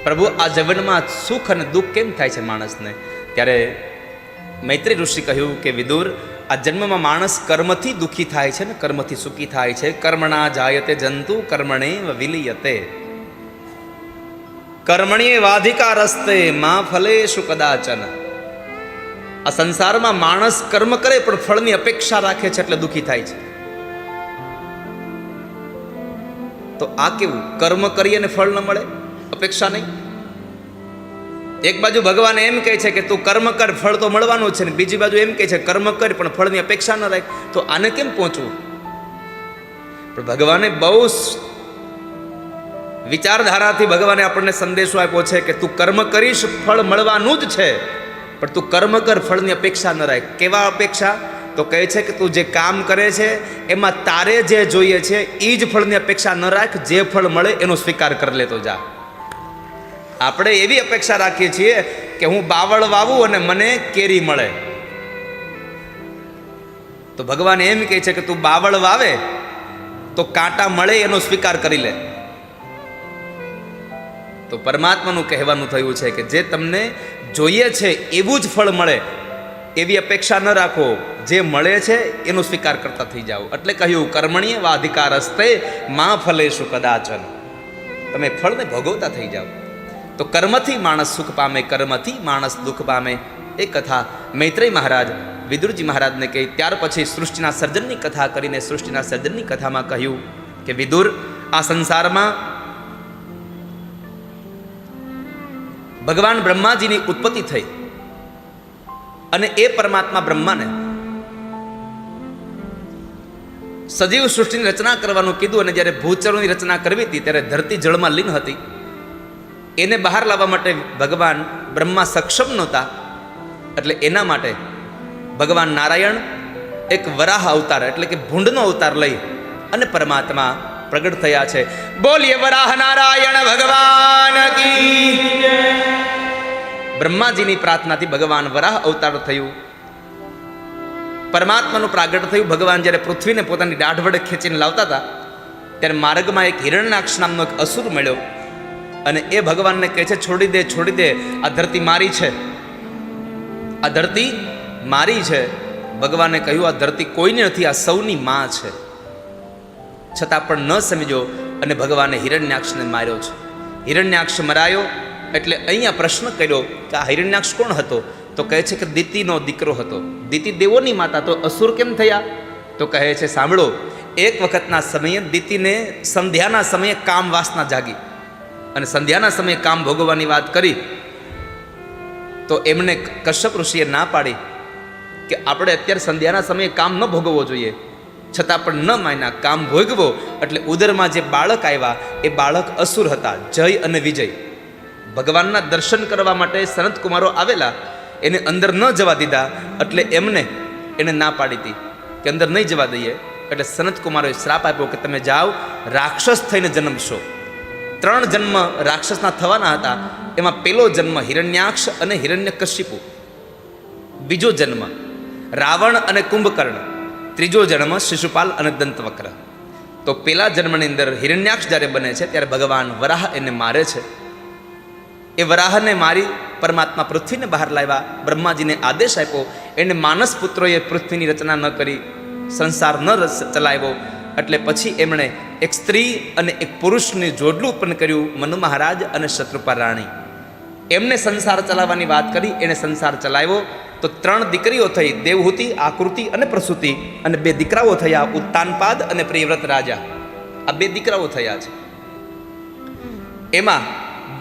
પ્રભુ આ જીવનમાં સુખ અને દુઃખ કેમ થાય છે માણસને? ત્યારે મૈત્રી ઋષિ કહ્યું કે વિદુર, આ જન્મમાં માણસ કર્મથી દુઃખી થાય છે ને કર્મથી સુખી થાય છે. કર્મણા જાયતે જંતુ કર્મણે વિલીયતે, કર્મણીએ વાધિકા રસ્તે માં ફલેશુ કદાચન. આ સંસારમાં માણસ કર્મ કરે પણ ફળની અપેક્ષા રાખે છે એટલે દુઃખી થાય છે. તો આ કેવું? કર્મ કરીએ અને ફળ ન મળે, અપેક્ષા નહીં. એક બાજુ ભગવાન એમ કહે છે કે તું કર્મ કર, ફળ તો મળવાનું છે, ને બીજી બાજુ એમ કહે છે કર્મ કર પણ ફળની અપેક્ષા ન રાખ. તો આને કેમ પહોંચવું? પણ ભગવાને બહુ વિચારધારાથી ભગવાને આપણને સંદેશો આપ્યો છે કે તું કર્મ કરીશ, ફળ મળવાનું જ છે, પણ તું કર્મ કર, ફળની અપેક્ષા ન રાખ. કેવા અપેક્ષા? તો કહે છે કે તું જે કામ કરે છે એમાં તારે જે જોઈએ છે એ જ ફળની અપેક્ષા ન રાખ, જે ફળ મળે એનો સ્વીકાર કરી લેતો જા. આપણે એવી અપેક્ષા રાખીએ છીએ કે હું બાવળ વાવું અને મને કેરી મળે. તો ભગવાન એમ કહે છે કે તું બાવળ વાવે તો કાંટા મળે એનો સ્વીકાર કરી લે. તો પરમાત્માનું કહેવાનું થયું છે કે જે તમને જોઈએ છે એવું જ ફળ મળે એવી અપેક્ષા ન રાખો, જે મળે છે એનો સ્વીકાર કરતા થઈ જાઓ. એટલે કહ્યું કર્મણીય વાધિકાર હસ્તે માં ફલેશુ કદાચન. તમે ફળને ભોગવતા થઈ જાઓ. તો કર્મથી માણસ સુખ પામે, કર્મથી માણસ દુઃખ પામે. એ કથા મૈત્રેય મહારાજ વિદુરજી મહારાજને કહી. ત્યાર પછી સૃષ્ટિના સર્જનની કથા કરીને સૃષ્ટિના સર્જનની કથામાં કહ્યું કે વિદુર, આ સંસારમાં ભગવાન બ્રહ્માજીની ઉત્પત્તિ થઈ અને એ પરમાત્મા બ્રહ્માને સજીવ સૃષ્ટિની રચના કરવાનું કીધું. અને જ્યારે ભૂચરોની રચના કરવી હતી ત્યારે ધરતી જળમાં લીન હતી. એને બહાર લાવવા માટે ભગવાન બ્રહ્મા સક્ષમ નહોતા. એટલે એના માટે ભગવાન નારાયણ એક વરાહ અવતાર એટલે કે ભૂંડનો અવતાર લઈ અને પરમાત્મા પ્રગટ થયા છે. બોલીએ વરાહ નારાયણ ભગવાન કી. બ્રહ્માજીની પ્રાર્થનાથી ભગવાન વરાહ અવતાર થયું, પરમાત્માનું પ્રાગટ થયું. ભગવાન જ્યારે પૃથ્વીને પોતાની દાઢ વડે ખેંચીને લાવતા હતા ત્યારે માર્ગમાં એક હિરણ્યાક્ષ નામનો એક અસુર મળ્યો અને એ ભગવાનને કહે છે છોડી દે, છોડી દે, આ ધરતી મારી છે, આ ધરતી મારી છે. ભગવાને કહ્યું આ ધરતી કોઈની નથી, આ સૌની માં છે. છતાં પણ ન સમજો અને ભગવાને હિરણ્યાક્ષને માર્યો છે. હિરણ્યાક્ષ મરાયો એટલે અહીંયા પ્રશ્ન કર્યો કે આ હિરણ્યાક્ષ કોણ હતો? તો કહે છે કે દિતિનો દીકરો હતો. દિતિ દેવોની માતા, તો અસુર કેમ થયા? તો કહે છે સાંભળો, એક વખતના સમયે દિતિને સંધ્યાના સમયે કામ વાસના જાગી અને સંધ્યાના સમયે કામ ભોગવવાની વાત કરી તો એમને કશ્યપ ઋષિએ ના પાડી કે આપણે અત્યારે સંધ્યાના સમયે કામ ન ભોગવવો જોઈએ. છતાં પણ ન માન્યા, કામ ભોગવો. એટલે ઉદરમાં જે બાળક આવ્યા એ બાળક અસુર હતા, જય અને વિજય. ભગવાનના દર્શન કરવા માટે સનત કુમારો આવેલા, એને અંદર ન જવા દીધા. એટલે એને ના પાડી હતી કે અંદર નહીં જવા દઈએ. એટલે સનત કુમારોએ શ્રાપ આપ્યો કે તમે જાઓ, રાક્ષસ થઈને જન્મશો. 3 જન્મ રાક્ષસના થવાના હતા. એમાં પહેલો જન્મ હિરણ્યાક્ષ અને હિરણ્યકશિપુ, બીજો જન્મ રાવણ અને કુંભકર્ણ, ત્રીજો જન્મ શિશુપાલ અને દંતવક્ર. તો પેલા જન્મની અંદર હિરણ્યાક્ષ જ્યારે બને છે ત્યારે ભગવાન વરાહ એને મારે છે. એ વરાહને મારી પરમાત્મા પૃથ્વીને બહાર લાવ્યા. બ્રહ્માજીને આદેશ આપ્યો. એને માનસ પુત્રોએ પૃથ્વીની રચના ન કરી, સંસાર ન ચલાવ્યો. એટલે પછી એમણે એક સ્ત્રી અને એક પુરુષની જોડલું ઉત્પન્ન કર્યું, મનુ મહારાજ અને શત્રુપા રાણી. એમને સંસાર ચલાવવાની વાત કરી, એને સંસાર ચલાવ્યો. તો 3 દીકરીઓ થઈ, દેવહૂતિ, આકૃતિ અને પ્રસૂતિ. અને 2 દીકરાઓ થયા, ઉત્તાનપાદ અને પ્રિયવ્રત રાજા. આ 2 દીકરાઓ થયા છે. એમાં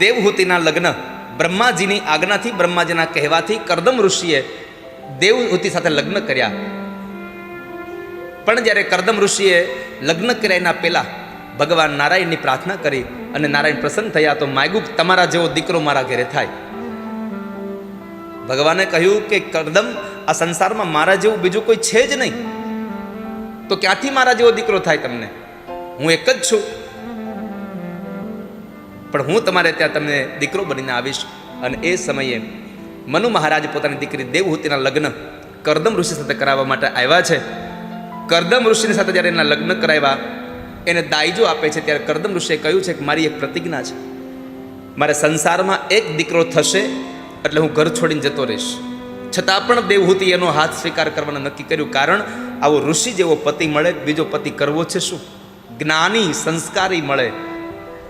દેવહૂતિના લગ્ન બ્રહ્માજીની આજ્ઞાથી, બ્રહ્માજીના કહેવાથી કરદમ ઋષિએ દેવહૂતિ સાથે લગ્ન કર્યા. પણ જ્યારે કરદમ ઋષિએ લગ્ન કર્યા એના પહેલા ભગવાન નારાયણની પ્રાર્થના કરી અને નારાયણ પ્રસન્ન થયા. તો માગ્યું તમારા જેવો દીકરો મારા ઘરે થાય. ભગવાને કહ્યું કે કરદમ, આ સંસારમાં મારા જેવું બીજું કોઈ છે જ નહીં, તો ક્યાંથી મારા જેવો દીકરો થાય તમને? હું એક જ છું, પણ હું તમારે ત્યાં તમને દીકરો બનીને આવીશ. અને એ સમયે મનુ મહારાજ પોતાની દીકરી દેવહૂતિના લગ્ન કરદમ ઋષિ સાથે કરાવવા માટે આવ્યા છે. કરદમ ઋષિની સાથે જ્યારે એના લગ્ન કરાવ્યા, એને દાયજો આપે છે ત્યારે કરદમ ઋષિએ કહ્યું છે કે મારી એક પ્રતિજ્ઞા છે, મારે સંસારમાં એક દીકરો થશે એટલે હું ઘર છોડીને જતો રહીશ. છતાં પણ દેવહૂતિ એનો હાથ સ્વીકાર કરવાનું નક્કી કર્યું. કારણ આવો ઋષિ જેવો પતિ મળે, બીજો પતિ કરવો છે શું? જ્ઞાની સંસ્કારી મળે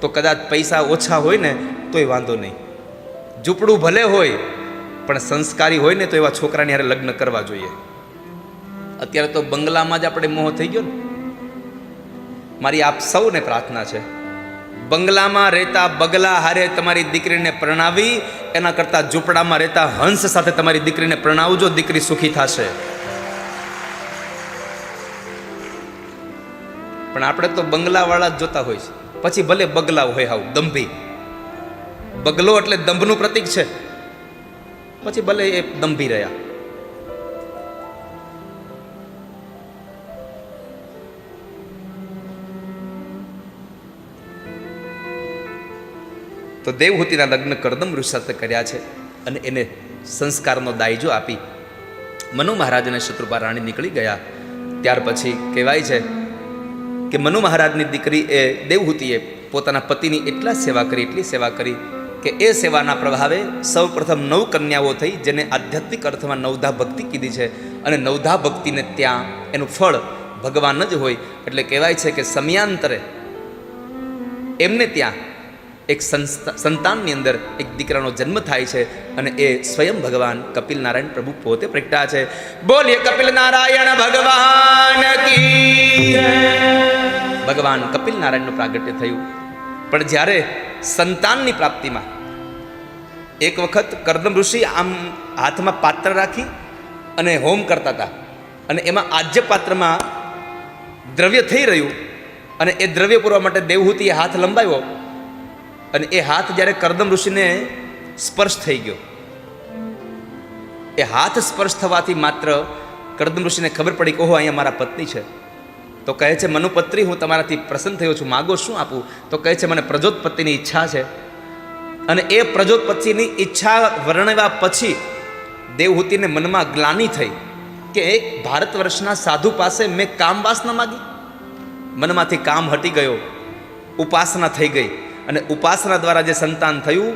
તો કદાચ પૈસા ઓછા હોય ને તોય વાંધો નહીં, ઝૂંપડું ભલે હોય પણ સંસ્કારી હોય ને તો એવા છોકરાની હારે લગ્ન કરવા જોઈએ. અત્યારે તો બંગલામાં જ આપણે મોહ થઈ ગયો ને. મારી આપ સૌને પ્રાર્થના છે, બંગલામાં રહેતા બગલા હારે તમારી દીકરીને પ્રણાવી એના કરતાં ઝૂંપડામાં રહેતા હંસ સાથે તમારી દીકરીને પ્રણાવજો, દીકરી સુખી થશે. પણ આપણે તો બંગલાવાળા જ જોતા હોય છે, પછી ભલે બગલા હોય હાવ દંભી. બગલો એટલે દંભનું પ્રતીક છે, પછી ભલે એ દંભી રહ્યા. તો દેવહૂતિના લગ્ન કરદમ ઋષિ સાથે કર્યા છે અને એને સંસ્કારનો દાયજો આપી મનુ મહારાજ અને શત્રુપા રાણી નીકળી ગયા. ત્યાર પછી કહેવાય છે કે મનુ મહારાજની દીકરી એ દેવહૂતિએ પોતાના પતિની એટલી સેવા કરી કે એ સેવાના પ્રભાવે સૌ પ્રથમ 9 કન્યાઓ થઈ, જેને આધ્યાત્મિક અર્થમાં નવધા ભક્તિ કીધી છે. અને નવધા ભક્તિને ત્યાં એનું ફળ ભગવાન જ હોય. એટલે કહેવાય છે કે સમયાંતરે એમને ત્યાં એક સંતાનની અંદર એક દીકરાનો જન્મ થાય છે અને એ સ્વયં ભગવાન કપિલ નારાયણ પ્રભુ પોતે પ્રગટ્યા છે. બોલીએ કપિલ નારાયણ ભગવાન કી જય. ભગવાન કપિલ નારાયણનું પ્રાગટ્ય થયું. પણ જ્યારે સંતાનની પ્રાપ્તિમાં એક વખત કરદમ ઋષિ આમ હાથમાં પાત્ર રાખી અને હોમ કરતા હતા અને એમાં આજ્ય પાત્રમાં દ્રવ્ય થઈ રહ્યું અને એ દ્રવ્ય પૂરવા માટે દેવહૂતિએ હાથ લંબાવ્યો અને એ હાથ જ્યારે કરદમ ઋષિને સ્પર્શ થઈ ગયો. એ હાથ સ્પર્શ થવાથી માત્ર કરદમ ઋષિને ખબર પડી કે ઓહો અહીંયા મારા પત્ની છે. તો કહે છે મનુપત્રી, હું તમારાથી પ્રસન્ન થયો છું, માગો શું આપું? તો કહે છે મને પ્રજોતપતિની ઈચ્છા છે. અને એ પ્રજોતપતિની ઈચ્છા વર્ણવ્યા પછી દેવહૂતિને મનમાં ગ્લાનિ થઈ કે એક ભારત વર્ષના સાધુ પાસે મેં કામ વાસના માગી. મનમાંથી કામ હટી ગયો, ઉપાસના થઈ ગઈ અને ઉપાસના દ્વારા જે સંતાન થયું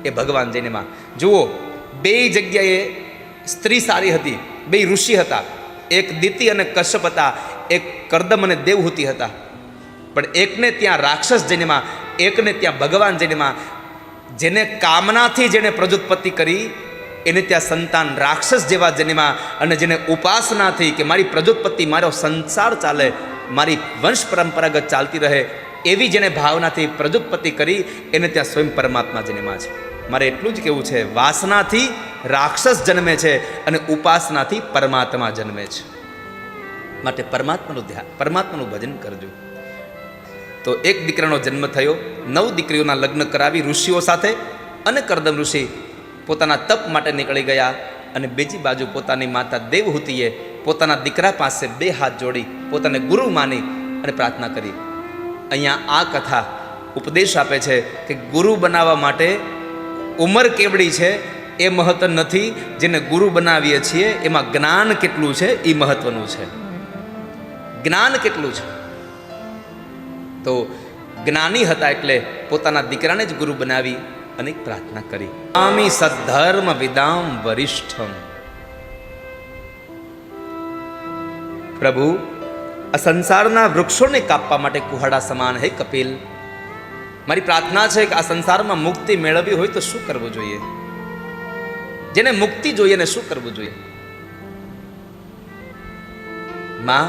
એ ભગવાન જૈનમાં. જુઓ, બે જગ્યાએ સ્ત્રી સારી હતી, બે ઋષિ હતા, એક દિતિ અને કશ્યપ હતા, એક કરદમ અને દેવહૂતિ હતા. પણ એકને ત્યાં રાક્ષસ જન્મા, એકને ત્યાં ભગવાન જન્મા. જેને કામનાથી જેને પ્રજોત્પત્તિ કરી એને ત્યાં સંતાન રાક્ષસ જેવા જન્મા, અને જેને ઉપાસનાથી કે મારી પ્રજોત્પત્તિ, મારો સંસાર ચાલે, મારી વંશ પરંપરાગત ચાલતી રહે એવી જેને ભાવનાથી પ્રજોત્પત્તિ કરી એને ત્યાં સ્વયં પરમાત્મા જન્મા છે. મારે એટલું જ કહેવું છે, વાસનાથી રાક્ષસ જન્મે છે અને ઉપાસનાથી પરમાત્મા જન્મે છે. માટે પરમાત્માનું ભજન કરજો. તો એક દીકરાનો જન્મ થયો, 9 દીકરીઓના લગ્ન કરાવી ઋષિઓ સાથે અને કરદમ ઋષિ પોતાના તપ માટે નીકળી ગયા. અને બીજી બાજુ પોતાની માતા દેવહૂતિએ પોતાના દીકરા પાસે 2 હાથ જોડી પોતાને ગુરુ માની અને પ્રાર્થના કરી. અહીંયા આ કથા ઉપદેશ આપે છે કે ગુરુ બનાવવા માટે ઉંમર કેવડી છે એ મહત્વ નથી, જેને ગુરુ બનાવીએ છીએ એમાં જ્ઞાન કેટલું છે એ મહત્વનું છે. જ્ઞાન કેટલું છે? તો જ્ઞાની હતા એટલે પોતાના દીકરાને જ ગુરુ બનાવી અને પ્રાર્થના કરી. આમી સદ્ધર્મ વિદામ વરિષ્ઠમ. પ્રભુ, આ સંસારના વૃક્ષોને કાપવા માટે કુહાડા સમાન હે કપિલ. મારી પ્રાર્થના છે કે આ સંસારમાં મુક્તિ મેળવવી હોય તો શું કરવું જોઈએ? જેને મુક્તિ જોઈએ ને શું કરવું જોઈએ? માં,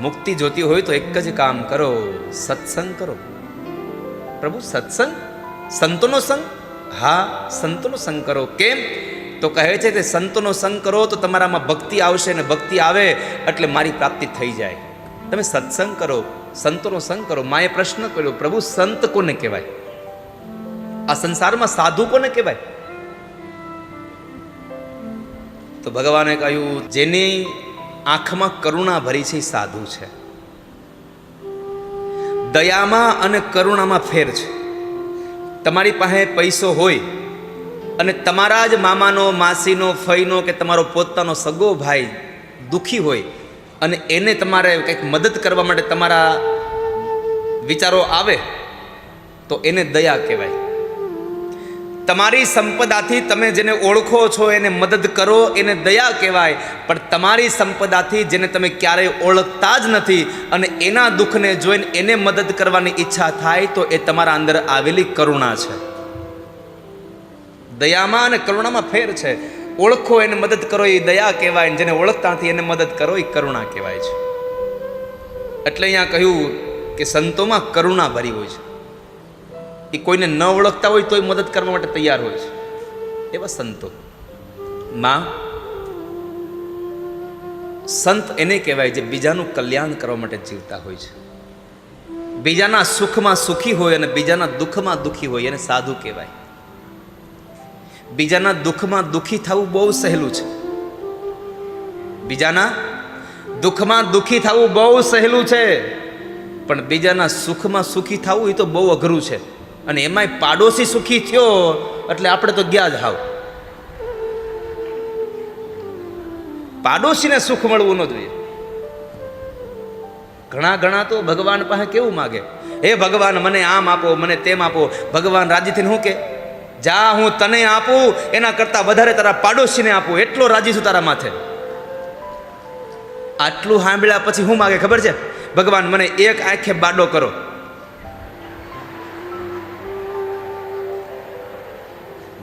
મુક્તિ જોતી હોય તો એક જ કામ કરો, સત્સંગ કરો. પ્રભુ, સત્સંગ, સંતોનો સંગ? હા, સંતોનો સંગ કરો. કેમ? તો કહે છે કે સંતોનો સંગ કરો તો તમારામાં ભક્તિ આવશે, અને ભક્તિ આવે એટલે મારી પ્રાપ્તિ થઈ જાય. તમે સત્સંગ કરો, સંતોનો સંગ કરો. માએ પ્રશ્ન કર્યો, પ્રભુ સંત કોને કહેવાય? આ સંસારમાં સાધુ કોને કહેવાય? તો ભગવાને કહ્યું, જેની આંખમાં કરુણા ભરી છે સાધુ છે. દયામાં અને કરુણામાં ફેર છે. તમારી પાસે પૈસો હોય અને તમારા જ મામાનો, માસીનો, ફઈનો કે તમારો પોતાનો સગો ભાઈ દુઃખી હોય અને એને તમારે કંઈક મદદ કરવા માટે તમારા વિચારો આવે તો એને દયા કહેવાય. તમારી સંપદાથી તમે જેને ઓળખો છો એને મદદ કરો, એને દયા કહેવાય. પણ તમારી સંપદાથી જેને તમે ક્યારેય ઓળખતા જ નથી અને એના દુઃખને જોઈને એને મદદ કરવાની ઈચ્છા થાય તો એ તમારા અંદર આવેલી કરુણા છે. દયામાં અને કરુણામાં ફેર છે. ઓળખો એને મદદ કરો એ દયા કહેવાય, જેને ઓળખતા નથી એને મદદ કરો એ કરુણા કહેવાય છે. એટલે અહીંયા કહ્યું કે સંતોમાં કરુણા ભરી હોય છે. એ કોઈને ન ઓળખતા હોય તોય મદદ કરવા માટે તૈયાર હોય છે, એવા સંતો. માં, સંત એને કહેવાય જે બીજાનું કલ્યાણ કરવા માટે જીવતા હોય છે. બીજાના સુખમાં સુખી હોય અને બીજાના દુઃખમાં દુઃખી હોય એને સાધુ કહેવાય. બીજાના દુઃખમાં દુઃખી થવું બહુ સહેલું છે. બીજાના દુઃખમાં દુઃખી થવું બહુ સહેલું છે, પણ બીજાના સુખમાં સુખી થવું એ તો બહુ અઘરું છે. અને એમાંય પાડોશી સુખી થયો એટલે આપણે તો ગયા જ હાવ. પાડોશીને સુખ મળવું ન જોઈએ. ઘણા તો ભગવાન પાસે કેવું માગે, હે ભગવાન મને આમ આપો, મને તેમ આપો. ભગવાન રાજી થઈને શું કે, જા હું તને આપું એના કરતાં વધારે તારા પાડોશીને આપું, એટલો રાજી છું તારા માથે. આટલું સાંભળ્યા પછી શું માગે ખબર છે? ભગવાન મને એક આંખે બાડો કરો.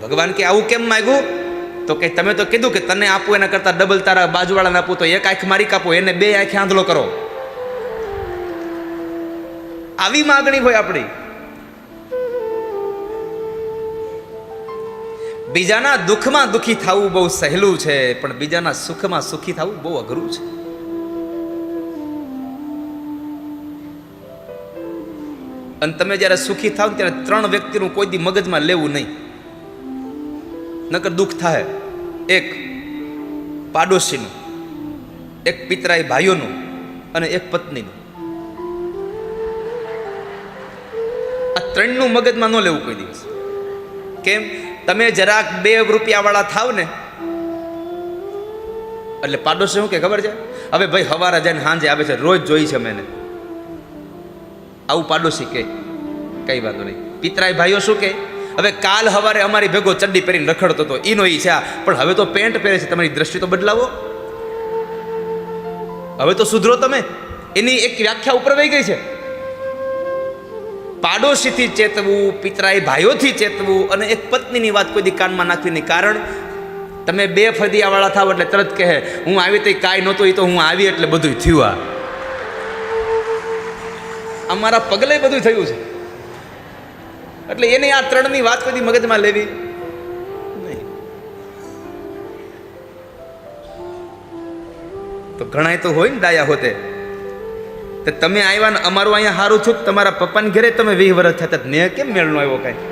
ભગવાન કે આવું કેમ માગ્યું? તો કે તમે તો કીધું કે તને આપું એના કરતાં ડબલ તારા બાજુવાળાને આપું, તો એક આંખ મારી કાપો, એને બે આંખે આંધળો કરો. આવી માગણી હોય આપણી. બીજાના દુઃખમાં દુઃખી થવું બહુ સહેલું છે, પણ બીજાના સુખમાં સુખી થવું બહુ અઘરું છે. અને તમે જ્યારે સુખી થાવ ત્યારે ત્રણ વ્યક્તિનું કોઈ દી મગજમાં લેવું નહીં, નકર દુઃખ થાય. એક પાડોશીનું, એક પિતરાઈ ભાઈઓનું અને એક પત્નીનું. આ ત્રણનું મગજમાં ન લેવું કોઈ દિવસ. કેમ? તમે જરાક 2 રૂપિયાવાળા થાવ ને એટલે પાડોશી શું કે ખબર છે? હવે ભાઈ સવારે જઈને સાંજે આવે છે, રોજ જોઈ છે મેં. આવું પાડોશી કે કઈ વાંધો નહીં. પિતરાઈ ભાઈઓ શું કે, હવે કાલ સવારે અમારી ભેગો ચડ્ડી પહેરીને રખડતો હતો, ઈનો ઈ છે, પણ હવે તો પેન્ટ પહેરે છે. તમારી દ્રષ્ટિ તો બદલાવો, હવે તો સુધરો તમે. એની એક વ્યાખ્યા ઉપર વહી ગઈ છે. પાડોશીથી ચેતવું, પિતરાઈ ભાઈઓથી ચેતવું અને એક પત્નીની વાત કોઈ દી કાનમાં નાખવી નહીં. કારણ તમે 2 ફદિયાવાળા થાવ એટલે તરત કહે હું આવી તો કાંઈ નહોતું, એ તો હું આવી એટલે બધું થયું. આ અમારા પગલે બધું થયું છે. એટલે એને આ ત્રણની વાત કોઈ મગજમાં લેવી નહીં. તો ઘણા તો હોય ને ડાયા હોતે, તો તમે આવ્યા ને અમારું અહીંયા સારું છું, તમારા પપ્પાને ઘરે તમે 20 વર્ષ થતા ને કેમ મેળ નો આવ્યો કાંઈ?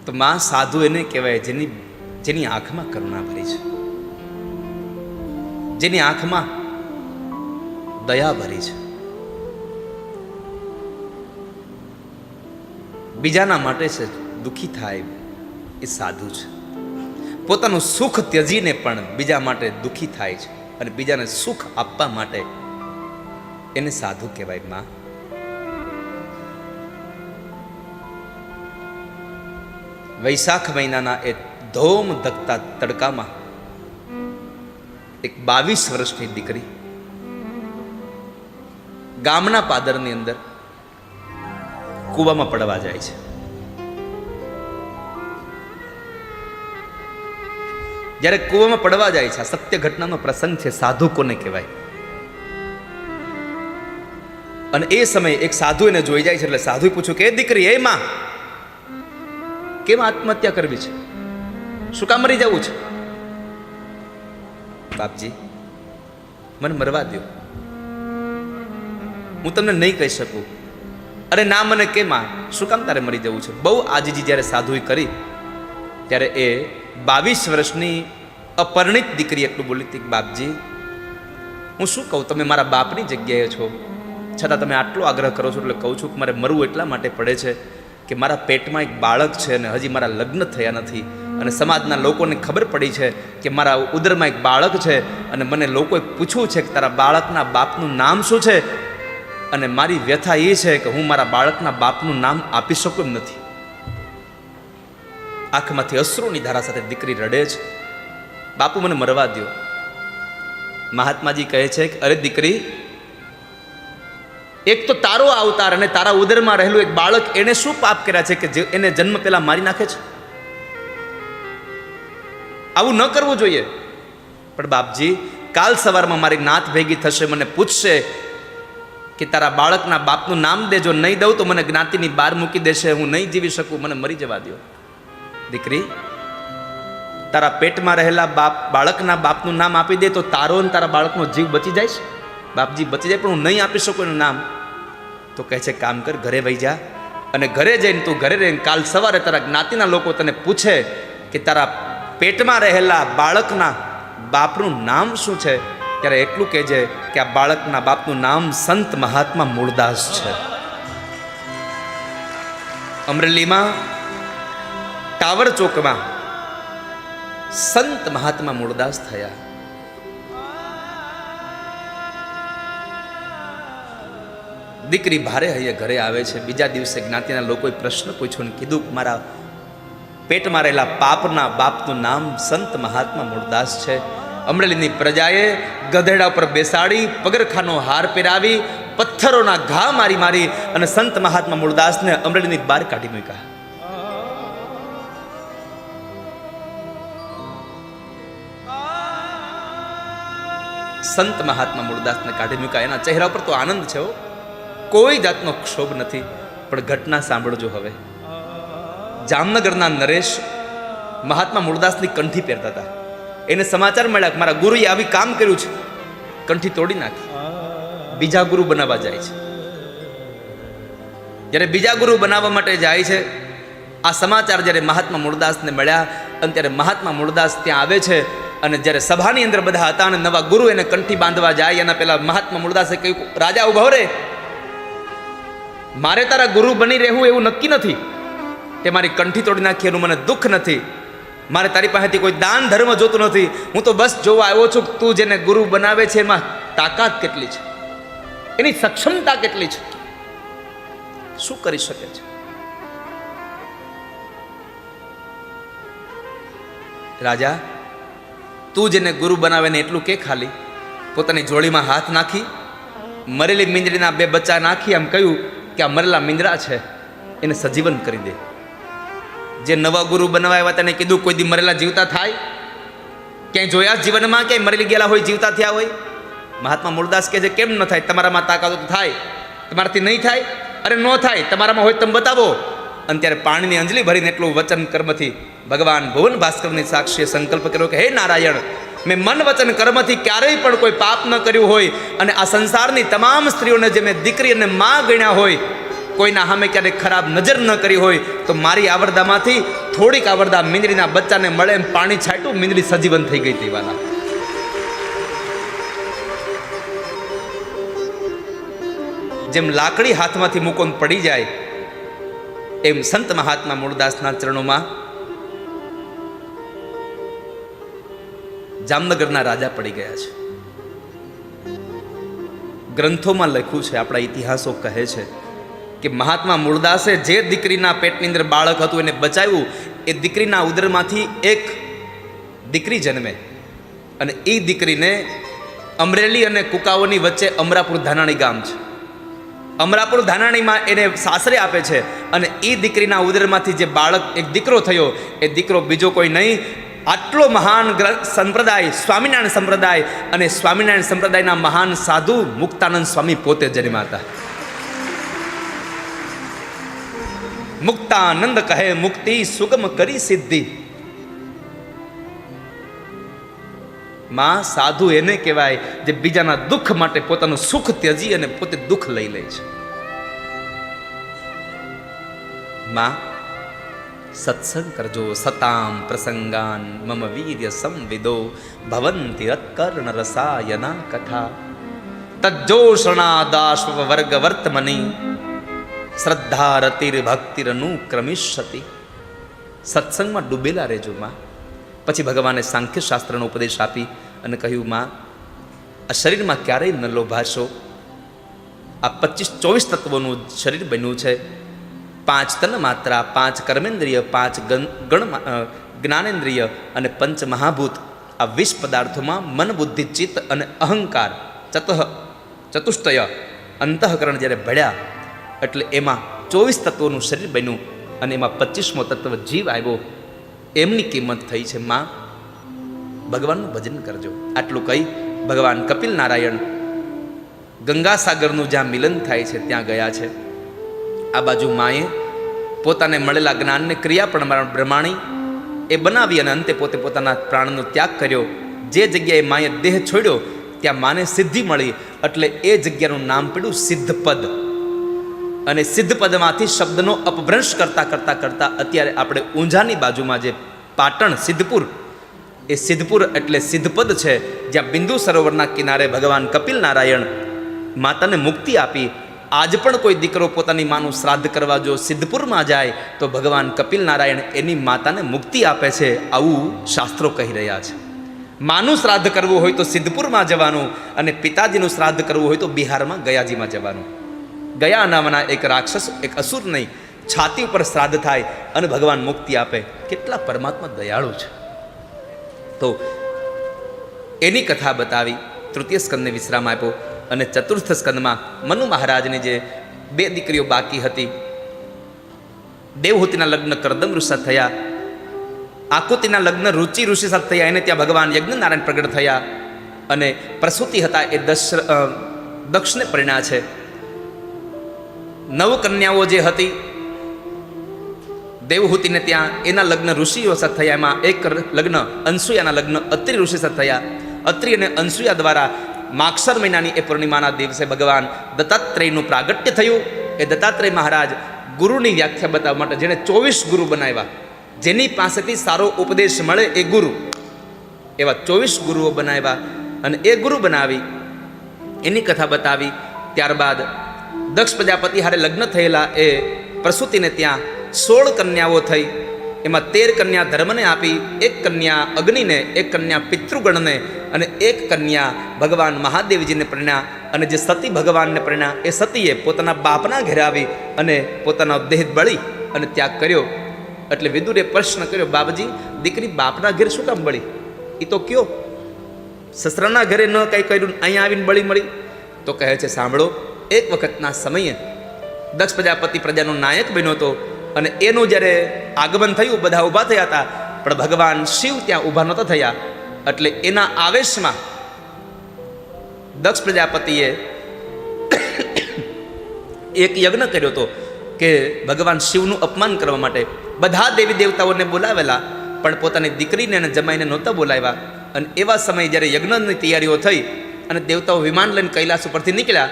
તો માં સાધુ એને કહેવાય જેની આંખમાં કરુણા ભરી છે, જેની આંખમાં દયા ભરી છે. બીજાના માટે છે દુઃખી થાય એ સાધુ છે. પોતાનું સુખ ત્યજીને પણ બીજા માટે દુઃખી થાય છે અને બીજાને સુખ આપવા માટે એને સાધુ કહેવાય. માં, વૈશાખ મહિનાના એ ધોમ ધકતા તડકામાં એક 22 વર્ષની દીકરી ગામના પાદરની અંદર કૂવામાં પડવા જાય છે. જ્યારે કૂવામાં પડવા જાય છે, આ સત્ય ઘટનાનો પ્રસંગ છે. સાધુ કોને કહેવાય? અને એ સમયે એક સાધુ એને જોઈ જાય છે. એટલે સાધુએ પૂછ્યું કે દીકરી, એ માં, કેમ આત્મહત્યા કરવી છે? શું કામ મરી જવું છે? બાપજી, મને મરવા દો, હું તમને નહીં કહી શકું. અરે ના, મને કેમ? શું કામ તારે મરી જવું છે? બહુ આજીજી જ્યારે સાધુએ કરી ત્યારે એ 22 વર્ષની અપરિણિત દીકરી એટલું બોલી હતી, બાપજી હું શું કહું, તમે મારા બાપની જગ્યાએ છો, છતાં તમે આટલો આગ્રહ કરો છો, એટલે કહું છું કે મારે મરવું એટલા માટે પડે છે કે મારા પેટમાં એક બાળક છે અને હજી મારા લગ્ન થયા નથી, અને સમાજના લોકોને ખબર પડી છે કે મારા ઉદરમાં એક બાળક છે, અને મને લોકોએ પૂછ્યું છે કે તારા બાળકના બાપનું નામ શું છે, અને મારી વ્યથા એ છે કે હું મારા બાળકના બાપનું નામ આપી શકું એમ નથી. આંખમાંથી અશ્રુની ધારા સાથે દીકરી રડે છે. બાપુ મને મરવા દો. મહાત્માજી કહે છે કે અરે દીકરી, એક તો તારો અવતાર અને તારા ઉદરમાં રહેલું એક બાળક, એને શું પાપ કર્યા છે કે એને જન્મ પહેલા મારી નાખે છે? આવું ન કરવું જોઈએ. પણ બાપજી, કાલ સવારમાં મારી નાત ભેગી થશે, મને પૂછશે કે તારા બાળકના બાપનું નામ દેજો, નહીં દઉં તો મને જ્ઞાતિની બહાર મૂકી દેશે, હું નહીં જીવી શકું, મને મરી જવા દો. દીકરી, તારા પેટમાં રહેલા બાળકના બાપનું નામ આપી દે તો તારો અને તારા બાળકનો જીવ બચી જાય છે. બાપજી, બચી જાય, પણ હું નહીં આપી શકું એનું નામ. તો કહે છે કામ કર, ઘરે વહી જા, અને ઘરે જઈને તું ઘરે રહીને કાલ સવારે તારા જ્ઞાતિના લોકો તને પૂછે કે તારા પેટમાં રહેલા બાળકના બાપનું નામ શું છે, ત્યારે એટલું કહેજે કે આ બાળકના બાપનું નામ સંત મહાત્મા મૂળદાસ છે. અમરેલીમાં ટાવર ચોકમાં સંત મહાત્મા મૂળદાસ થયા. દીકરી ભારે હૈયે ઘરે આવે છે. બીજા દિવસે જ્ઞાતિના લોકોએ પ્રશ્ન પૂછ્યો ને કીધું કે મારા પેટમાં રહેલા પાપના બાપનું નામ સંત મહાત્મા મૂળદાસ છે. અમરેલીની પ્રજાએ ગધેડા ઉપર બેસાડી, પગરખાનો હાર પહેરાવી, પથ્થરોના ઘા મારી મારી અને સંત મહાત્મા મૂળદાસને અમરેલીની બહાર કાઢી મૂક્યા. સંત મહાત્મા મૂળદાસને કાઢી મૂક્યા. એના ચહેરા પર તો આનંદ છે, કોઈ જાતનો ક્ષોભ નથી. પણ ઘટના સાંભળજો હવે. જામનગરના નરેશ મહાત્મા મૂળદાસની કંઠી પહેરતા હતા. એને સમાચાર મળ્યા કે મારા ગુરુએ આવી કામ કર્યું છે, કંઠી તોડી નાખી. બીજા ગુરુ બનાવવા જાય છે. જ્યારે બીજા ગુરુ બનાવવા માટે જાય છે, આ સમાચાર જ્યારે મહાત્મા મૂળદાસને મળ્યા, અને ત્યારે મહાત્મા મૂળદાસ ત્યાં આવે છે. અને જ્યારે સભાની અંદર બધા હતા અને નવા ગુરુ એને કંઠી બાંધવા જાય, એના પહેલા મહાત્મા મૂળદાસે કહ્યું, રાજા ઉભો રે, મારે તારા ગુરુ બની રહેવું એવું નક્કી નથી. તે મારી કંઠી તોડી નાખી એનું મને દુઃખ નથી. મારે તારી પાસેથી કોઈ દાન ધર્મ જોતું નથી. હું તો બસ જોવા આવ્યો છું કે તું જેને ગુરુ બનાવે છે એમાં તાકાત કેટલી છે, એની સક્ષમતા કેટલી છે, શું કરી શકે છે. રાજા, તું જેને ગુરુ બનાવે ને એટલું કે ખાલી પોતાની જોડીમાં હાથ નાખી મરેલી મીંદડીના 2 બચ્ચા નાખી આમ કહ્યું કે આ મરેલા મીંદડા છે, એને સજીવન કરી દે. જે નવા ગુરુ બનાવવા આવ્યા તેને કીધું, કોઈ દી મરેલા જીવતા થાય? ક્યાંય જોયા જીવનમાં ક્યાંય મરેલી ગયેલા હોય જીવતા થયા હોય? મહાત્મા મૂળદાસ કહે છે, કેમ ન થાય? તમારામાં તાકાત તો થાય, તમારાથી નહીં થાય? અરે ન થાય, તમારામાં હોય તમે બતાવો. અને ત્યારે પાણીની અંજલિ ભરીને એટલું વચન કર્મથી ભગવાન ભુવન ભાસ્કરની સાક્ષીએ સંકલ્પ કર્યો કે હે નારાયણ, મેં મન વચન કર્મથી ક્યારેય પણ કોઈ પાપ ન કર્યું હોય, અને આ સંસારની તમામ સ્ત્રીઓને જે મેં દીકરી અને માં ગણ્યા હોય, કોઈના સામે ક્યારેય ખરાબ નજર ન કરી હોય, તો મારી આવરદામાંથી થોડીક આવરદા મીંદડીના બચ્ચાને મળે એમ પાણી છાંટ્યું, મીંદડી સજીવન થઈ ગઈ હતી. વાલા, જેમ લાકડી હાથમાંથી મૂકો પડી જાય, એમ સંત મહાત્મા મૂળદાસના ચરણોમાં જામનગરના રાજા પડી ગયા છે. ગ્રંથોમાં લખ્યું છે, આપણા ઇતિહાસો કહે છે કે મહાત્મા મૂળદાસે જે દીકરીના પેટની અંદર બાળક હતું એને બચાવ્યું. એ દીકરીના ઉદરમાંથી એક દીકરી જન્મે, અને એ દીકરીને અમરેલી અને કુકાઓની વચ્ચે અમરાપુર ધાનાણી ગામ છે. અમરાપુર ધાનાણીમાં એને સાસરે આપે છે, અને એ દીકરીના ઉદરમાંથી જે બાળક એક દીકરો થયો, એ દીકરો બીજો કોઈ નહીં, આટલો મહાન સંપ્રદાય સ્વામિનારાયણ સંપ્રદાય, અને સ્વામિનારાયણ સંપ્રદાયના મહાન સાધુ મુક્તાનંદ સ્વામી પોતે જન્મ્યા હતા. મુક્તાનંદ કહે મુક્તિ સુગમ કરી સિદ્ધિ. માં સાધુ એને કહેવાય જે બીજાના દુઃખ માટે પોતાનું સુખ ત્યજી અને પોતે દુઃખ લઈ લે છે. માં, સત્સંગ કરજો, સતામ પ્રસંગાન મમ વીર્ય સંવિદો ભવંતિ રત્કર્ણ રસાયના કથા તજ્જોષણા દાશ્વ વર્ગ વર્તમની શ્રદ્ધા રતિર ભક્તિરનું ક્રમિષ્યતિ. સત્સંગમાં ડૂબેલા રહેજો માં. પછી ભગવાને સાંખ્ય શાસ્ત્રનો ઉપદેશ આપી અને કહ્યું, માં આ શરીરમાં ક્યારેય ન લોભાશો. આ 25-24 તત્વોનું શરીર બન્યું છે. 5 તન માત્રા, 5 કર્મેન્દ્રિય, 5 જ્ઞાનેન્દ્રિય અને 5 મહાભૂત. આ 20 પદાર્થોમાં મન, બુદ્ધિ, ચિત્ત અને અહંકાર ચતુષ્ટય અંતઃકરણ જ્યારે ભળ્યા એટલે એમાં 24 તત્વોનું શરીર બન્યું અને એમાં 25મો તત્વ જીવ આવ્યો. એમની કિંમત થઈ છે માં, ભગવાનનું ભજન કરજો. આટલું કહી ભગવાન કપિલ નારાયણ ગંગાસાગરનું જ્યાં મિલન થાય છે ત્યાં ગયા છે. આ બાજુ માએ પોતાને મળેલા જ્ઞાનને ક્રિયા પણ બ્રહ્માણી એ બનાવી અને અંતે પોતે પોતાના પ્રાણનો ત્યાગ કર્યો. જે જગ્યાએ માએ દેહ છોડ્યો ત્યાં માને સિદ્ધિ મળી એટલે એ જગ્યાનું નામ પડ્યું સિદ્ધપદ. અને સિદ્ધપદમાંથી શબ્દનો અપભ્રંશ કરતા કરતા કરતા અત્યારે આપણે ઊંઝાની બાજુમાં જે પાટણ સિદ્ધપુર, એ સિદ્ધપુર એટલે સિદ્ધપદ છે, જ્યાં બિંદુ સરોવરના કિનારે ભગવાન કપિલ નારાયણ માતાને મુક્તિ આપી. આજ પણ કોઈ દીકરો પોતાની માનું શ્રાદ્ધ કરવા જો સિદ્ધપુરમાં જાય તો ભગવાન કપિલ નારાયણ એની માતાને મુક્તિ આપે છે. આવું શાસ્ત્રો કહી રહ્યા છે. માનું શ્રાદ્ધ કરવું હોય તો સિદ્ધપુરમાં જવાનું અને પિતાજીનું શ્રાદ્ધ કરવું હોય તો બિહારમાં ગયાજીમાં જવાનું. ગયા નામના એક રાક્ષસ, એક અસુર નહીં, છાતી ઉપર શ્રાદ્ધ થાય અને ભગવાન મુક્તિ આપે. કેટલા પરમાત્મા દયાળુ છે. તો એની કથા બતાવી. તૃતીય સ્કંદને વિશ્રામ આપ્યો અને ચતુર્થ સ્કંદમાં મનુ મહારાજની જે 2 દીકરીઓ બાકી હતી, દેવહૂતિના લગ્ન કરદમ ઋષિ સાથે થયા, આકુતિના લગ્ન રુચિ ઋષિ સાથે થયા. એને ત્યાં ભગવાન યજ્ઞ નારાયણ પ્રગટ થયા અને પ્રસૂતિ હતા એ દક્ષને પરિણ્યા છે. 9 કન્યાઓ જે હતી દેવહૂતિને ત્યાં, એના લગ્ન ઋષિઓ સાથે થયા. એમાં એક લગ્ન અનસુયાના લગ્ન અત્રિ ઋષિ સાથે થયા. અત્રિ અને અનસુયા દ્વારા માગસર મહિનાની એ પૂર્ણિમાના દિવસે ભગવાન દત્તાત્રેયનું પ્રાગટ્ય થયું. એ દત્તાત્રેય મહારાજ ગુરુની વ્યાખ્યા બતાવવા માટે, જેણે 24 ગુરુ બનાવ્યા, જેની પાસેથી સારો ઉપદેશ મળે એ ગુરુ, એવા 24 ગુરુઓ બનાવ્યા અને એ ગુરુ બનાવી એની કથા બતાવી. ત્યારબાદ દક્ષ પ્રજાપતિ હારે લગ્ન થયેલા એ પ્રસૂતિને ત્યાં 16 કન્યાઓ થઈ. એમાં 13 કન્યા ધર્મને આપી, 1 કન્યા અગ્નિને, 1 કન્યા પિતૃગણને અને 1 કન્યા ભગવાન મહાદેવજીને પરિણ્યા. અને જે સતી ભગવાનને પરિણ્યા એ સતીએ પોતાના બાપના ઘરે આવી અને પોતાનો દેહ બળી અને ત્યાગ કર્યો. એટલે વિદુરે પ્રશ્ન કર્યો, બાપજી દીકરી બાપના ઘરે શું કામ બળી? એ તો કયો, સસરાના ઘરે ન કંઈ કર્યું, અહીંયા આવીને બળી મળી? તો કહે છે, સાંભળો, એક વખતના સમયે દક્ષ પ્રજાપતિ પ્રજાનો નાયક બન્યો હતો અને એનું જ્યારે આગમન થયું બધા ઊભા થયા હતા, પણ ભગવાન શિવ ત્યાં ઊભા નહોતા થયા. એટલે એના આવેશમાં દક્ષ પ્રજાપતિએ એક યજ્ઞ કર્યો હતો કે ભગવાન શિવનું અપમાન કરવા માટે. બધા દેવી દેવતાઓને બોલાવેલા પણ પોતાની દીકરીને અને જમાઈને નહોતા બોલાવ્યા. અને એવા સમયે જ્યારે યજ્ઞની તૈયારીઓ થઈ અને દેવતાઓ વિમાન લઈને કૈલાસ ઉપરથી નીકળ્યા,